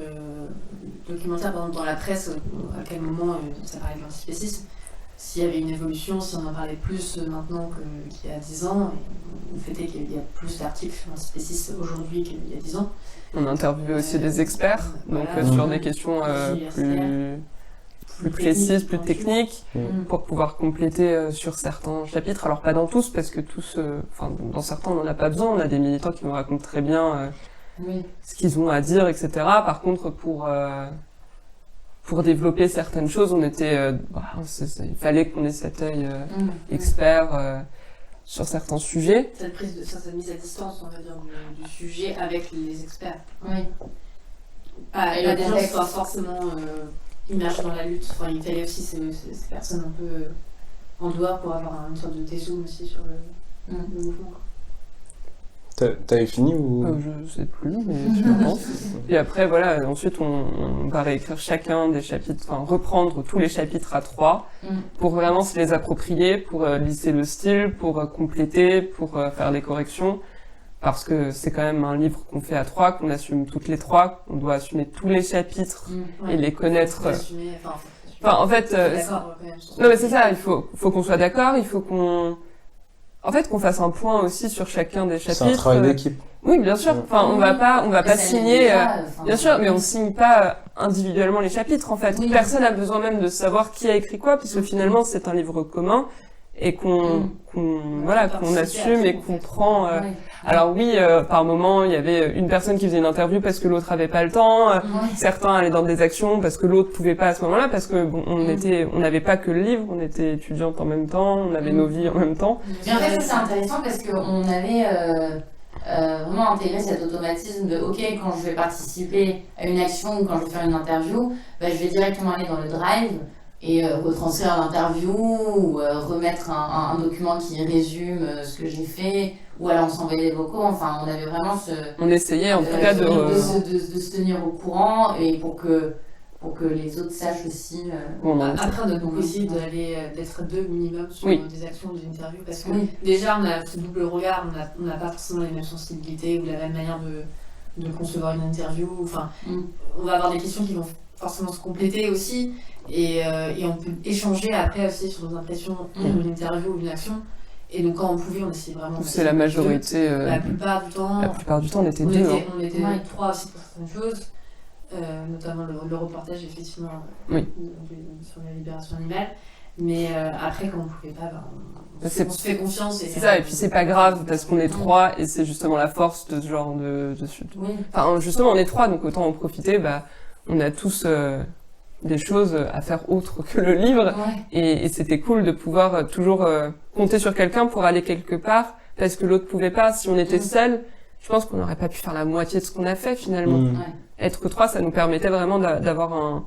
documentaire par exemple, dans la presse, à quel moment ça parlait de l'antispécisme, s'il y avait une évolution, si on en parlait plus maintenant qu'il y a 10 ans. Et le fait est qu'il y a plus d'articles sur l'antispécisme aujourd'hui qu'il y a 10 ans. On a interviewé aussi des experts, donc Voilà. sur des questions plus précises, plus techniques, pour pouvoir compléter sur certains chapitres. Alors pas dans tous, parce que dans certains on n'en a pas besoin. On a des militants qui nous racontent très bien ce qu'ils ont à dire, etc. Par contre, pour développer certaines choses, on était, il fallait qu'on ait cet œil expert sur certains sujets. Cette mise à distance, on va dire, du sujet avec les experts. Oui. Pas Et le des gens qui contexte. soient forcément immergés dans la lutte. Il fallait aussi ces personnes un peu en dehors pour avoir une sorte de dézoom aussi sur le mouvement. T'avais fini ou... Je sais plus, mais je pense. Et après, voilà, ensuite on va réécrire chacun des chapitres, reprendre tous les chapitres à 3 pour vraiment se les approprier, pour lisser le style, pour compléter, pour faire les corrections. Parce que c'est quand même un livre qu'on fait à 3, qu'on assume toutes les 3, on doit assumer tous les chapitres et les connaître. En fait, non mais c'est ça, il faut qu'on soit d'accord, il faut qu'on fasse un point aussi sur chacun des chapitres. C'est un travail d'équipe. Oui, bien sûr. On va pas signer, bien sûr, mais on signe pas individuellement les chapitres, en fait. Oui. Personne n'a besoin même de savoir qui a écrit quoi, puisque finalement, c'est un livre commun, et qu'on assume et qu'on prend, alors oui, par moment, il y avait une personne qui faisait une interview parce que l'autre avait pas le temps, certains allaient dans des actions parce que l'autre pouvait pas à ce moment-là, parce que on n'avait pas que le livre, on était étudiantes en même temps, on avait nos vies en même temps. Mais en fait, ça, c'est intéressant parce qu'on avait vraiment intégré cet automatisme de OK, quand je vais participer à une action ou quand je vais faire une interview, je vais directement aller dans le drive et retranscrire l'interview ou remettre un document qui résume ce que j'ai fait, ou alors on s'envoyait des vocaux. Enfin, on avait vraiment on essayait en tout cas de se tenir au courant et pour que les autres sachent aussi. Après, on a beaucoup essayé d'être deux minimum sur des actions, des interviews, parce que déjà, on a ce double regard, on n'a pas forcément les mêmes sensibilités ou la même manière de concevoir une interview. Enfin, on va avoir des questions qui vont forcément se compléter aussi, et on peut échanger après aussi sur nos impressions d'une interview ou d'une action. Et donc quand on pouvait, on essayait vraiment. C'est la majorité. La plupart du temps. La plupart du temps, on était deux. On était trois aussi pour certaines choses, notamment le reportage effectivement sur la libération animale. Mais après, quand on pouvait pas, on se fait confiance. C'est ça, et puis c'est pas grave parce qu'on est trois, et c'est justement la force de ce genre Oui. Enfin, justement, on est trois, donc autant en profiter. On a tous des choses à faire autres que le livre, et c'était cool de pouvoir toujours compter sur quelqu'un pour aller quelque part, parce que l'autre pouvait pas. Si on était seul, je pense qu'on n'aurait pas pu faire la moitié de ce qu'on a fait finalement. Être que trois, ça nous permettait vraiment d'avoir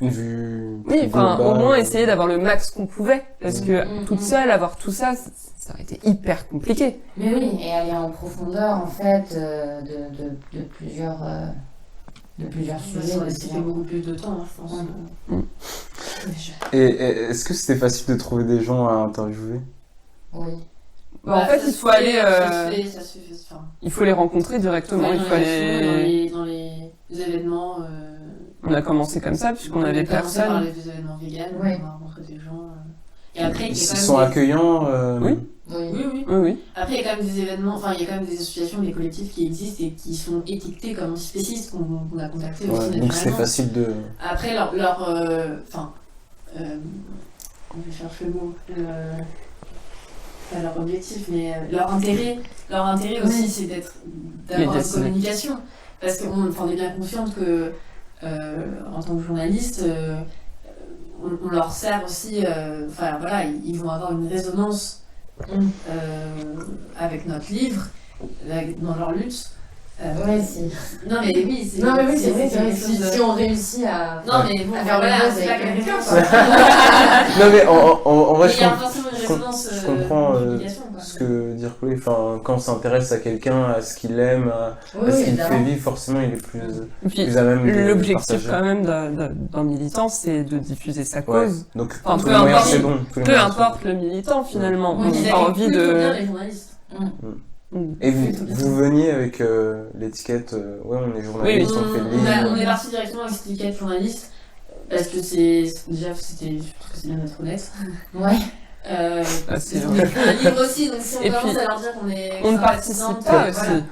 une vue. Oui, enfin, au moins essayer d'avoir le max qu'on pouvait, parce que toute seule, avoir tout ça, ça aurait été hyper compliqué. Mais oui, et aller en profondeur, en fait, de plusieurs sujets. C'était beaucoup plus de temps, je pense. Et est-ce que c'était facile de trouver des gens à interviewer? Oui. En fait, il faut aller. Ça se fait. Il faut les rencontrer directement. Il faut aller dans les événements. On a commencé comme ça puisqu'on avait personne. On a commencé par les événements véganes, on a rencontré des gens. Et après, ils sont accueillants. Oui. Après, il y a quand même des événements, enfin, il y a quand même des associations, des collectifs qui existent et qui sont étiquetés comme antispécistes qu'on a contactés aussi. Donc c'est facile de. Après, on va chercher le mot. Pas leur objectif, mais leur intérêt aussi, c'est d'avoir une communication. Parce qu'on est bien consciente que, en tant que journaliste, on leur sert aussi. Ils vont avoir une résonance avec notre livre, dans leur lutte. Non mais oui, c'est vrai. Si on réussit à. Non mais bon, c'est pas quelqu'un. Non mais en vrai, il y a forcément une résonance. Je comprends ce que dire Chloé. Enfin, quand on s'intéresse à quelqu'un, à ce qu'il aime, à ce qu'il fait vivre, forcément, il est plus à même de l'objectif quand même d'un militant, c'est de diffuser sa cause. Donc enfin, peu importe, c'est bon. Peu importe le militant finalement. On n'a pas envie de. Bien les journalistes. Et vous veniez avec l'étiquette, on est journaliste, on fait le livre. On est parti directement avec cette étiquette journaliste, parce que je trouve que c'est bien d'être honnête. C'est un livre aussi, donc si on commence à leur dire qu'on est. On ne participe pas aussi.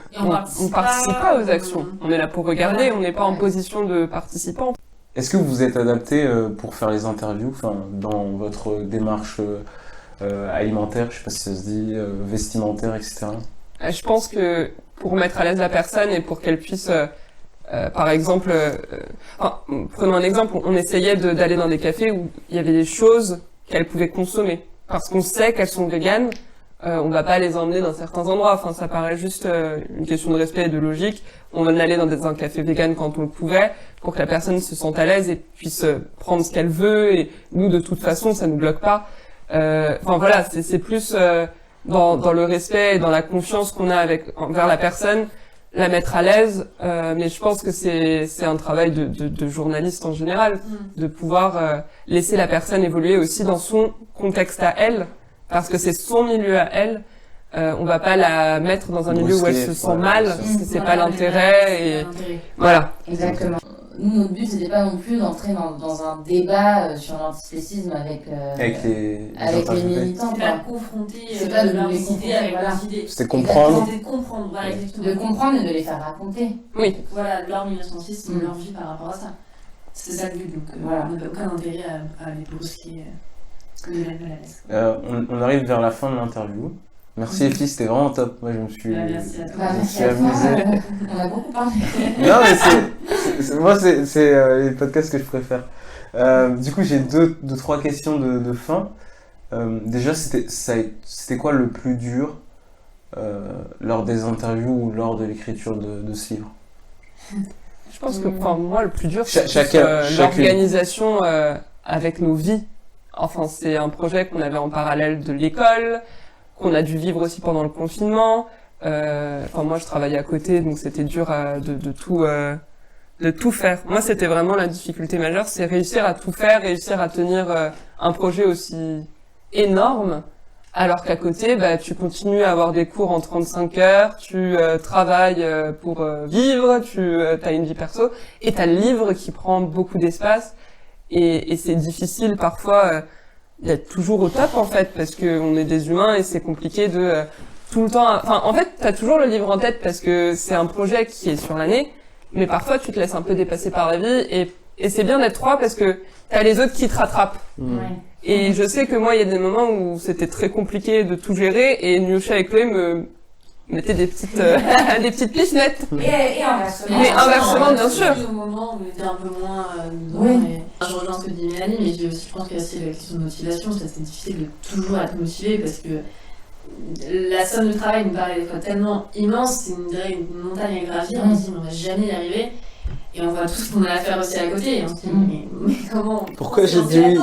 On participe pas aux actions. On est là pour regarder, on n'est pas en position de participant. Est-ce que vous vous êtes adapté pour faire les interviews, dans votre démarche alimentaire, je sais pas si ça se dit, vestimentaire, etc. Je pense que pour mettre à l'aise la personne et pour qu'elle puisse, par exemple, prenons un exemple, on essayait d'aller dans des cafés où il y avait des choses qu'elle pouvait consommer. Parce qu'on sait qu'elles sont véganes, on va pas les emmener dans certains endroits. Enfin, ça paraît juste une question de respect et de logique. On va aller dans un café vegan quand on le pouvait, pour que la personne se sente à l'aise et puisse prendre ce qu'elle veut. Et nous, de toute façon, ça nous bloque pas. C'est plus dans le respect et dans la confiance qu'on a envers la personne, la mettre à l'aise. Mais je pense que c'est un travail de journaliste en général, de pouvoir laisser la personne évoluer aussi dans son contexte à elle, parce que c'est son milieu à elle. On va pas la mettre dans un milieu où elle se sent mal, parce que c'est pas l'intérêt. Et voilà. Exactement. Nous, notre but, c'était pas non plus d'entrer dans un débat sur l'antispécisme avec les militants. C'est pas confronter leur idée avec leurs idées. C'était comprendre. De comprendre et de les faire raconter. Oui. Voilà, leur militantisme, leur vie par rapport à ça. C'est ça le but, donc on n'a aucun intérêt à les brusquer comme ils veulent la laisse. On arrive vers la fin de l'interview. Merci Effie, c'était vraiment top. Moi je me suis, merci à toi. amusé. On a beaucoup parlé. Non mais c'est les podcasts que je préfère. Du coup j'ai deux, trois questions de fin. Déjà c'était quoi le plus dur lors des interviews ou lors de l'écriture de ce livre? Je pense que moi le plus dur c'est l'organisation avec nos vies. Enfin c'est un projet qu'on avait en parallèle de l'école, qu'on a dû vivre aussi pendant le confinement. Moi je travaillais à côté, donc c'était dur de tout faire. Moi c'était vraiment la difficulté majeure, c'est réussir à tout faire, réussir à tenir un projet aussi énorme Alors qu'à côté, tu continues à avoir des cours en 35 heures, tu travailles pour vivre, tu as une vie perso, et t'as le livre qui prend beaucoup d'espace, et c'est difficile parfois d'être toujours au top en fait, parce que on est des humains et c'est compliqué de tout le temps. Enfin, en fait, t'as toujours le livre en tête parce que c'est un projet qui est sur l'année, mais parfois tu te laisses un peu dépasser par la vie, et c'est bien d'être 3 parce que t'as les autres qui te rattrapent. Ouais. Et je sais que moi, il y a des moments où c'était très compliqué de tout gérer, et Nyusha et Chloé me mettaient des petites des petites pichenettes. Et inversement. Mais inversement, bien sûr. Au moment où on était un peu moins Oui. mais... Je rejoins ce que dit Mélanie, mais je pense qu'il y a aussi la question de motivation. C'est difficile de toujours être motivé parce que la somme de travail nous paraît des fois tellement immense, c'est une montagne à gravir, on se dit on va jamais y arriver. Et on voit tout ce qu'on a à faire aussi à côté, et on se dit mais comment... Pourquoi j'ai dit oui?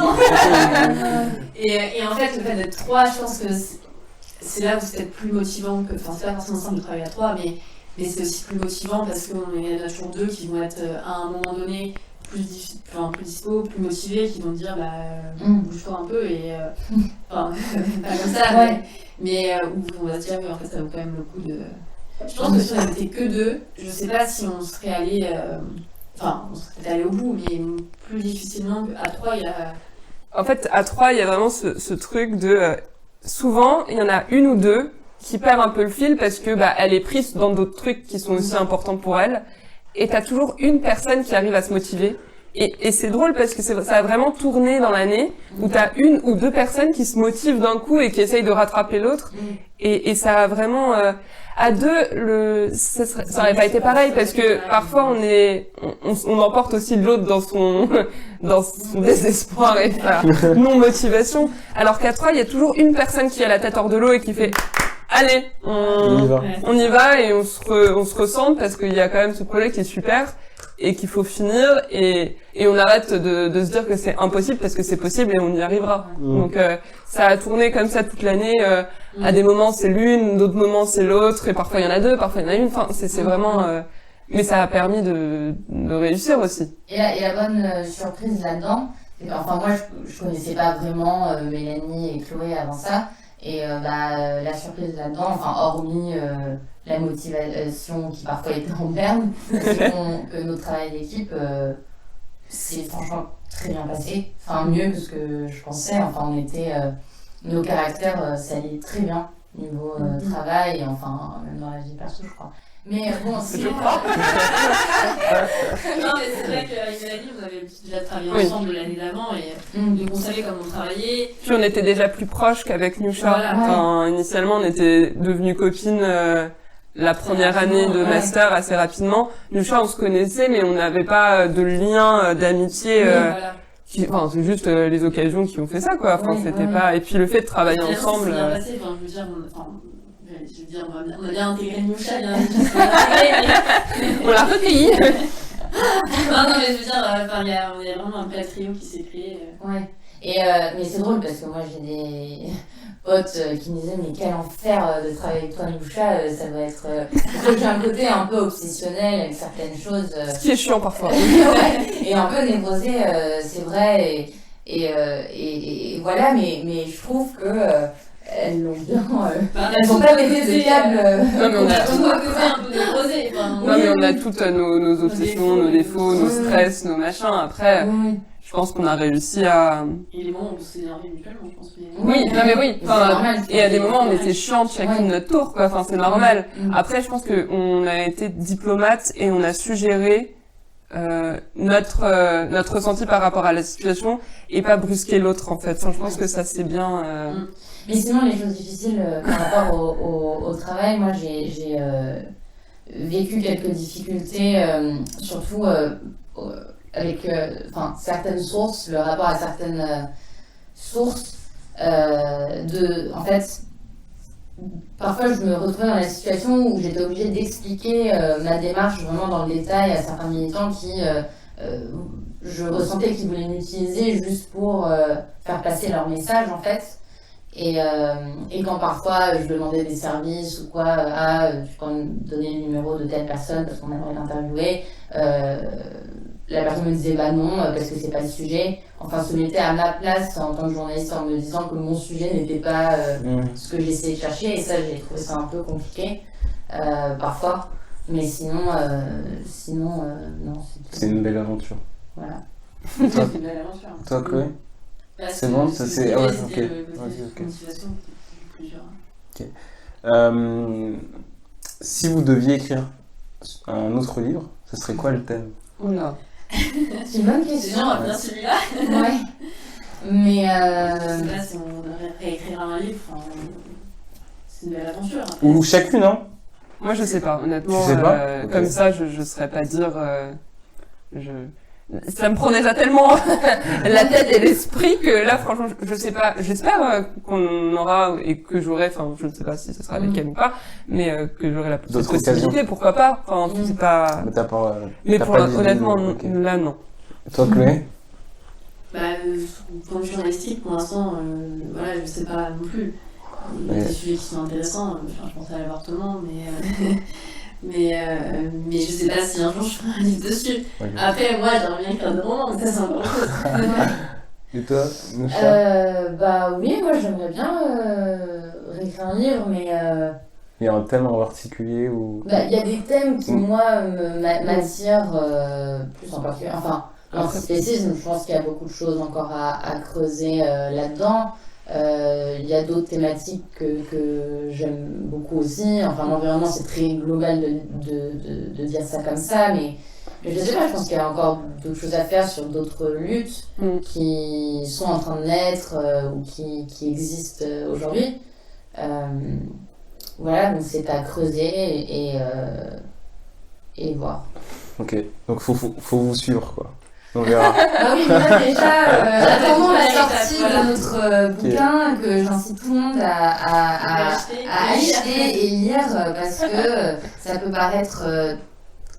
Et en fait, le fait d'être 3, je pense que c'est là où c'est peut-être plus motivant que... Enfin, c'est pas forcément simple de travailler à 3, mais c'est aussi plus motivant parce qu'il y en a toujours 2 qui vont être à un moment donné plus dispo, plus motivés, qui vont dire bouge-toi un peu, et... Enfin, pas comme ça, Ouais. mais où on va se dire en fait ça vaut quand même le coup de... Je pense que si on n'était que 2, je sais pas si on serait allé... Enfin, on serait peut-être allé au bout, mais plus difficilement qu'à 3, il y a... En fait, à 3, il y a vraiment ce truc de souvent, il y en a une ou deux qui perd un peu le fil parce que elle est prise dans d'autres trucs qui sont aussi importants pour elle, et t'as toujours une personne qui arrive à se motiver. Et c'est drôle parce que ça a vraiment tourné dans l'année où t'as une ou deux personnes qui se motivent d'un coup et qui essayent de rattraper l'autre. Et ça a vraiment, à 2, ça aurait pas été pareil parce que parfois on emporte aussi l'autre dans son désespoir et sa non motivation. Alors qu'à 3, il y a toujours une personne qui a la tête hors de l'eau et qui fait, allez, on y va, et on se ressent parce qu'il y a quand même ce projet qui est super et qu'il faut finir, et on arrête de se dire que c'est impossible parce que c'est possible et on y arrivera. Donc ça a tourné comme ça toute l'année. À des moments c'est l'une, d'autres moments c'est l'autre, et parfois il y en a 2, parfois il y en a une. Enfin, c'est vraiment. Mais ça a permis de réussir aussi. Et la bonne surprise là-dedans, enfin moi je connaissais pas vraiment Mélanie et Chloé avant ça, et la surprise là-dedans, enfin hormis la motivation qui parfois était en berne, que notre travail d'équipe s'est franchement très bien passé, enfin mieux que ce que je pensais. Enfin on était, nos caractères s'allient très bien niveau travail, et enfin même dans la vie perso je crois. Mais bon, sinon... Non, mais c'est vrai qu'avec Mélanie, on avait déjà travaillé ensemble l'année d'avant, et donc on savait comment on travaillait. Puis on était déjà plus proches qu'avec Nyusha. Voilà. Enfin, initialement, on était devenues copines la première année de master assez rapidement. Nyusha, on se connaissait, mais on n'avait pas de lien d'amitié. Voilà. Enfin, c'est juste les occasions qui ont fait ça, quoi. Enfin, c'était pas... Et puis le fait de travailler ensemble... Bien passé. Enfin, je veux dire, on a bien intégré Nyusha, bien on l'a recueilli. non, mais je veux dire, on est vraiment un bel trio qui s'est créé. Ouais. Et mais c'est drôle parce que moi j'ai des potes qui me disaient mais quel enfer de travailler avec toi Nyusha, ça doit être... Parce que j'ai un côté un peu obsessionnel avec certaines choses. Qui est chiant parfois. Ouais. Et un peu névrosé, c'est vrai. Et voilà, mais je trouve que... elles l'ont bien... elles n'ont pas pété de câble. Non, mais on a On doit côté un peu névrosé. Non, mais on a toutes nos obsessions, nos défauts, nos stress, nos machins. Après, je pense qu'on a réussi à... Et les moments où on s'est énervé mutuellement, je pense. Oui, non mais oui. Enfin, normal, et à des moments, on était chiantes chacune de notre tour, quoi. Enfin, c'est normal. Mm. Après, je pense qu'on a été diplomate et on a su gérer notre ressenti par rapport à la situation et pas brusquer l'autre, en fait. Enfin, je pense que ça, c'est bien... Mais sinon, les choses difficiles par rapport au travail, moi j'ai vécu quelques difficultés, surtout avec certaines sources, le rapport à certaines sources. En fait, parfois je me retrouvais dans la situation où j'étais obligée d'expliquer ma démarche vraiment dans le détail à certains militants qui, je ressentais qu'ils voulaient m'utiliser juste pour faire passer leur message en fait. Et quand parfois je demandais des services ou quoi, tu peux me donner le numéro de telle personne parce qu'on aimerait l'interviewer, la personne me disait bah non, parce que c'est pas le sujet. Enfin, se mettait à ma place en tant que journaliste en me disant que mon sujet n'était pas ce que j'essayais de chercher. Et ça, j'ai trouvé ça un peu compliqué, parfois. Mais sinon, non. C'est une belle aventure. Voilà. Toi, C'est une belle aventure. toi Chloé? Bah, C'est bon, ça c'est. Ouais, ok. C'était Ok. motivation plus dur. Si vous deviez écrire un autre livre, ce serait quoi le thème? Oula. C'est une bonne C'est question. bien, on va bien celui-là. Ouais. Mais Je sais pas si on devrait réécrire un livre. Enfin, c'est une belle aventure. Après. Ou chacune, hein? Moi, je sais pas, honnêtement. Tu sais pas Ok. Comme ça, je saurais pas dire. Ça me prend déjà tellement la tête et l'esprit que là, franchement, je sais pas. J'espère qu'on aura et que j'aurai, enfin, je ne sais pas si ce sera avec elle ou pas, mais que j'aurai la D'autres possibilité, occasions. pourquoi pas. Enfin, c'est pas. Mais t'as pas. Mais t'as pour pas d'idée, honnêtement, ok. là, non. Toi, Chloé? Bah, point de vue journalistique, pour l'instant, voilà, je sais pas non plus. Il y a Ouais. des sujets qui sont intéressants. Enfin, je pense à l'avortement, mais je sais pas si un jour je ferai un livre dessus. Ok. Après, moi, j'aimerais bien écrire des romans, mais ça, c'est encore autre chose. Et toi, Nusha? bah oui, moi j'aimerais bien réécrire un livre, mais Il y a un thème en particulier ou. il y a des thèmes qui, moi, m'attirent plus en particulier. Enfin, l'antispécisme, je pense qu'il y a beaucoup de choses encore à creuser là-dedans. Il y a d'autres thématiques que j'aime beaucoup aussi. Enfin, l'environnement, c'est très global de dire ça comme ça, mais je sais pas, je pense qu'il y a encore d'autres choses à faire sur d'autres luttes qui sont en train de naître ou qui existent aujourd'hui. Voilà, donc c'est à creuser et voir. Ok, donc faut vous suivre quoi. On verra. Ah oui, mais là déjà, attendons la sortie Voilà. de notre bouquin que j'incite tout le monde à acheter et lire parce que ça peut paraître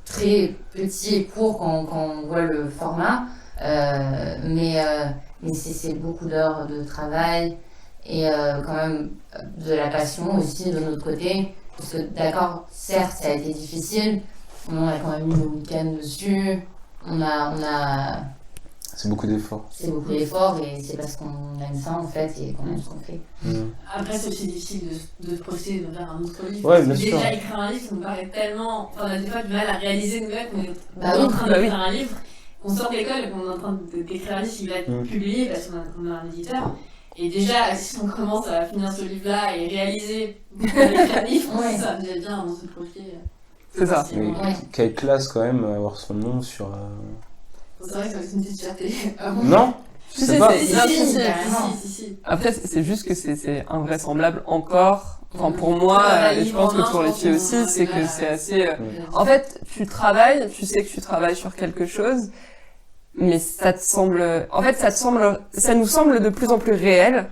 très petit et court quand on voit le format, mais c'est beaucoup d'heures de travail et quand même de la passion aussi de notre côté. Parce que d'accord, certes, ça a été difficile, on a quand même mis nos week-ends dessus. C'est beaucoup d'efforts. C'est beaucoup d'efforts et c'est parce qu'on aime ça en fait et qu'on aime ce qu'on fait. Après, c'est aussi difficile de se projeter de faire un autre livre. Ouais, parce que bien sûr. déjà, écrire un livre, ça nous paraît tellement. Enfin, on a des fois du mal à réaliser nous-mêmes qu'on est Bah en oui, train bah d'écrire un livre, qu'on sort de l'école et qu'on est en train d'écrire un livre qui va être publié parce qu'on a un éditeur. Et déjà, si on commence à finir ce livre-là et réaliser qu'on a écrit un livre, Ouais. ça devient bien dans se projeter. C'est ça. Mais Ouais. quelle classe quand même avoir son nom sur. C'est vrai que ça va être une petite fierté. Non? Je sais pas. Si. Après, c'est juste que c'est invraisemblable encore. Enfin, pour moi, Ouais, et je pense que pour les filles aussi, c'est que c'est assez. En fait, tu travailles, tu sais que tu travailles sur quelque chose, mais ça nous semble de plus en plus réel,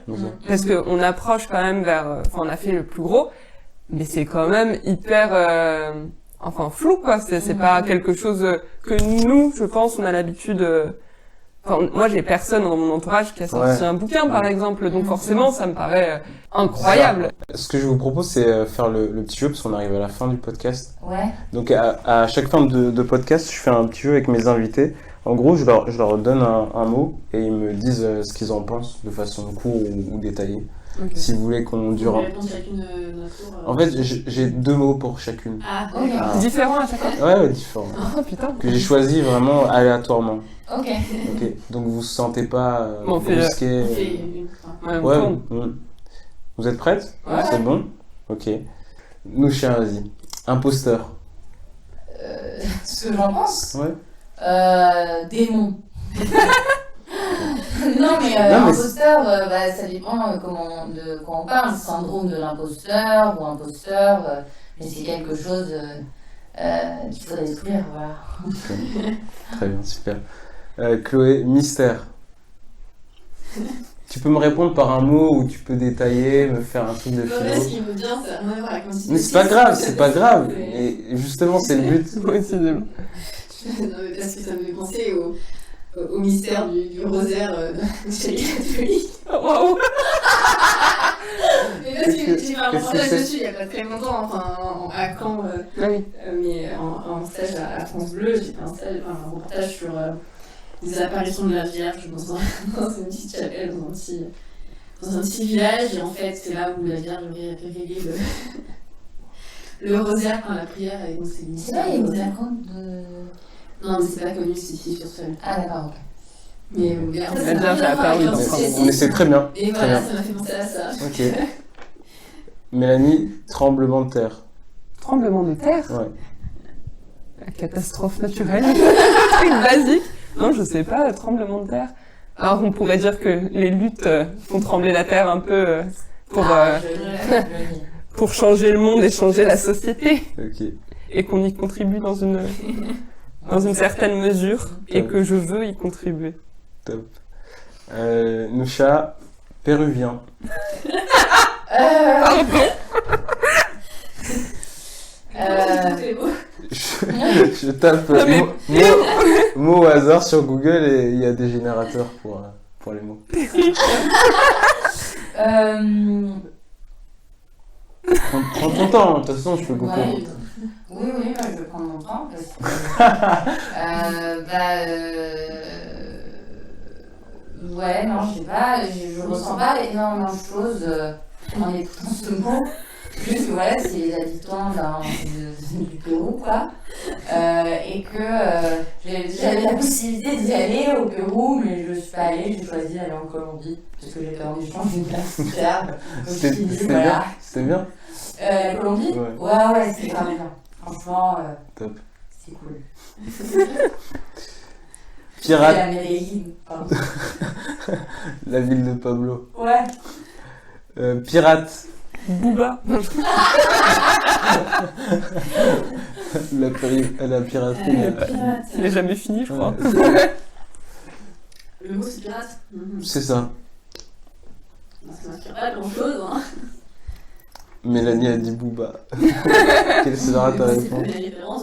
parce que on approche quand même vers. Enfin, on a fait le plus gros, mais c'est quand même hyper. Flou quoi. C'est pas quelque chose que nous, je pense, on a l'habitude. Enfin, moi, j'ai personne dans mon entourage qui a sorti un bouquin, par exemple, donc forcément, ça me paraît incroyable. Ce que je vous propose, c'est faire le petit jeu parce qu'on arrive à la fin du podcast. Ouais. Donc à chaque fin de podcast, je fais un petit jeu avec mes invités. En gros, je leur donne un mot et ils me disent ce qu'ils en pensent de façon courte ou détaillée. Okay. Si vous voulez qu'on dure. On va répondre chacune notre tour. En fait, j'ai 2 mots pour chacune. Ah, Ok. Ah. Différent à chaque fois. Ouais, différents. Oh putain. Que j'ai choisi vraiment aléatoirement. Ok. Ok. Donc vous vous sentez pas Bon, on fait, brusqué. on fait une. Ouais, on Ouais. tourne. Vous êtes prêtes? Ouais. C'est bon? Ok. Nusha, vas-y. Imposteur. Ce que j'en pense démon. Non mais imposteur, ça dépend de quoi on parle. Syndrome de l'imposteur ou imposteur, mais c'est quelque chose qu'il faut détruire, voilà. Okay. Très bien, super. Chloé, mystère. Tu peux me répondre par un mot ou tu peux détailler, me faire un truc de Ce philo. qui me vient, c'est rien à voir avec mon Mais c'est pas grave, c'est pas grave. Et justement, c'est le but. Ouais, c'est de... Non, mais parce que ça me fait penser au mystère du rosaire chez les catholiques. Waouh. Mais parce que j'ai fait un qu'est-ce que reportage c'est dessus il y a pas très longtemps, enfin à Caen, Ah oui. mais en en stage à France Bleu, j'ai fait un reportage sur les apparitions de la Vierge dans une petite chapelle, dans un petit village. Et en fait, c'est là où la Vierge révélait le rosaire pendant la prière. Et donc, C'est vrai, il y a des racontes de. Non, mais c'est pas connu, c'est sur seul. Ah, d'accord, ok. Mais en fait, La Vierge a apparu dans France Bleu. Mais c'est très bien. Et Très voilà, bien. ça m'a fait penser à ça. Ok. Mélanie, tremblement de terre. Tremblement de terre, Ouais. la catastrophe naturelle, truc basique. Non, je sais pas, tremblement de terre. Alors on pourrait dire que les luttes font trembler la terre un peu pour changer le monde et changer la société. Ok. Et qu'on y contribue dans une certaine mesure et que je veux y contribuer. Top. Nusha, péruvien. C'est beau. Je tape Non, mais- mots au hasard sur Google et il y a des générateurs pour les mots. Prends ton temps, de toute façon je peux couper. Ouais. Oui, moi, je vais prendre mon temps parce que. Ouais, non, je sais pas, je ressens pas énormément de choses en écoutant ce mot. Juste que voilà, c'est les habitants du Pérou, quoi. Et que j'avais la possibilité d'y aller au Pérou, mais je suis pas allée, j'ai choisi d'aller en Colombie, parce que j'étais en échange universitaire. Donc, je me suis dit, C'était voilà. bien. C'était bien. La Colombie Ouais, c'était quand même bien. Franchement, Top. c'est cool. Pirate, La Medellín, pardon. la ville de Pablo. Ouais. Pirate, Booba. la piraterie. Il n'est jamais fini, je crois. Le mot c'est pirate. C'est ça. Ça m'inspire pas grand chose. Hein. Mélanie a dit Booba. Quelle sera ta C'est pas réponse? des références.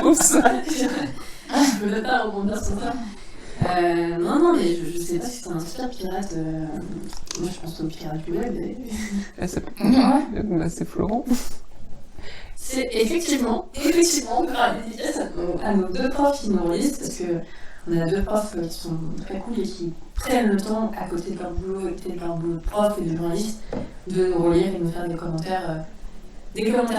Oups. Je peux pas rebondir sur ça. Non, mais je sais pas si ça inspire pirate. Moi je pense au pirate du web. C'est Florent. C'est effectivement, grave dédicace à nos deux profs qui nous relisent parce que on a deux profs qui sont très cool et qui prennent le temps à côté de leur boulot, à côté de leur boulot de prof et de journaliste, de nous relire et de nous faire des commentaires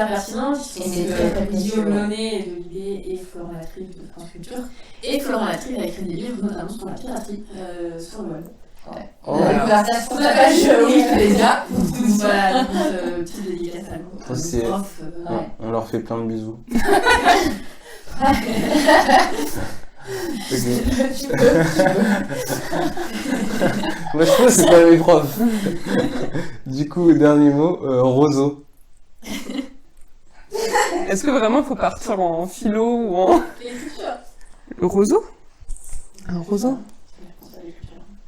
pertinents qui sont Et c'est très précieux. Guillaume Launay de l'IB et Florent Latrive de France Culture. Et Florent Latrive a écrit des livres notamment sur la piraterie sur le web. Oh, On a découvert ça sur la page Wikipédia. Voilà, donc petite dédicace à nos C'est- profs. on leur fait plein de bisous. Ok. Moi je pense que c'est pas mes profs. Du coup, dernier mot, roseau. Est-ce que vraiment il faut partir en philo ou en... Le roseau? Un roseau?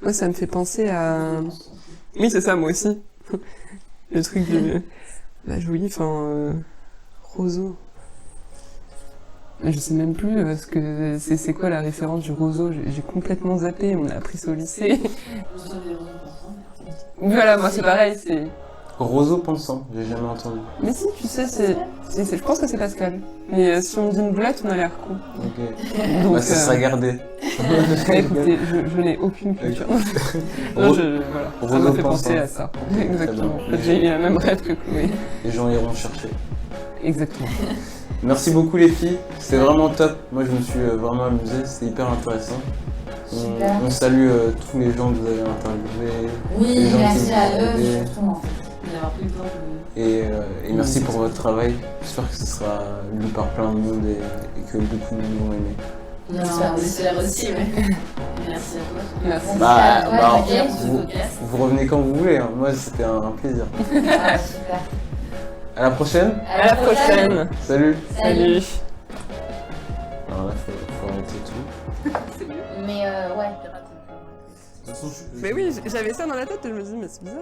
Moi, ça me fait penser à... Oui, c'est ça, moi aussi. Le truc de... Bah oui, enfin... roseau. Mais je sais même plus ce que c'est quoi la référence du roseau. J'ai complètement zappé, on a appris ça au lycée. Voilà, moi c'est pareil, c'est... Roseau pensant, j'ai jamais entendu. Mais si, tu sais, je pense que c'est Pascal. Mais si on me dit une boulette, on a l'air con. Ok. Donc, Bah, ça sera gardé. écoutez, je n'ai aucune culture. Non, voilà. Ça Roseau m'a fait pensant. penser à ça. Exactement. bien. J'ai eu la même rêve que Chloé. Les gens iront chercher. Exactement. Merci beaucoup les filles, c'était vraiment top. Moi je me suis vraiment amusé, c'était hyper intéressant. Super. On salue tous les gens que vous avez interviewés. Oui, Les gens merci qui à nous ont eux, aidés. surtout en fait. D'avoir pris le temps de... Et merci pour votre travail. J'espère que ce sera lu par plein de monde et que beaucoup de gens vont aimer. On espère aussi, ouais. Merci à toi. Merci. Vous revenez quand vous voulez, hein. Moi c'était un plaisir. Ah, super. À la prochaine. À la prochaine. Salut. Salut. Alors là faut arrêter tout. Mais ouais. Mais oui, j'avais ça dans la tête et je me dis, mais c'est bizarre.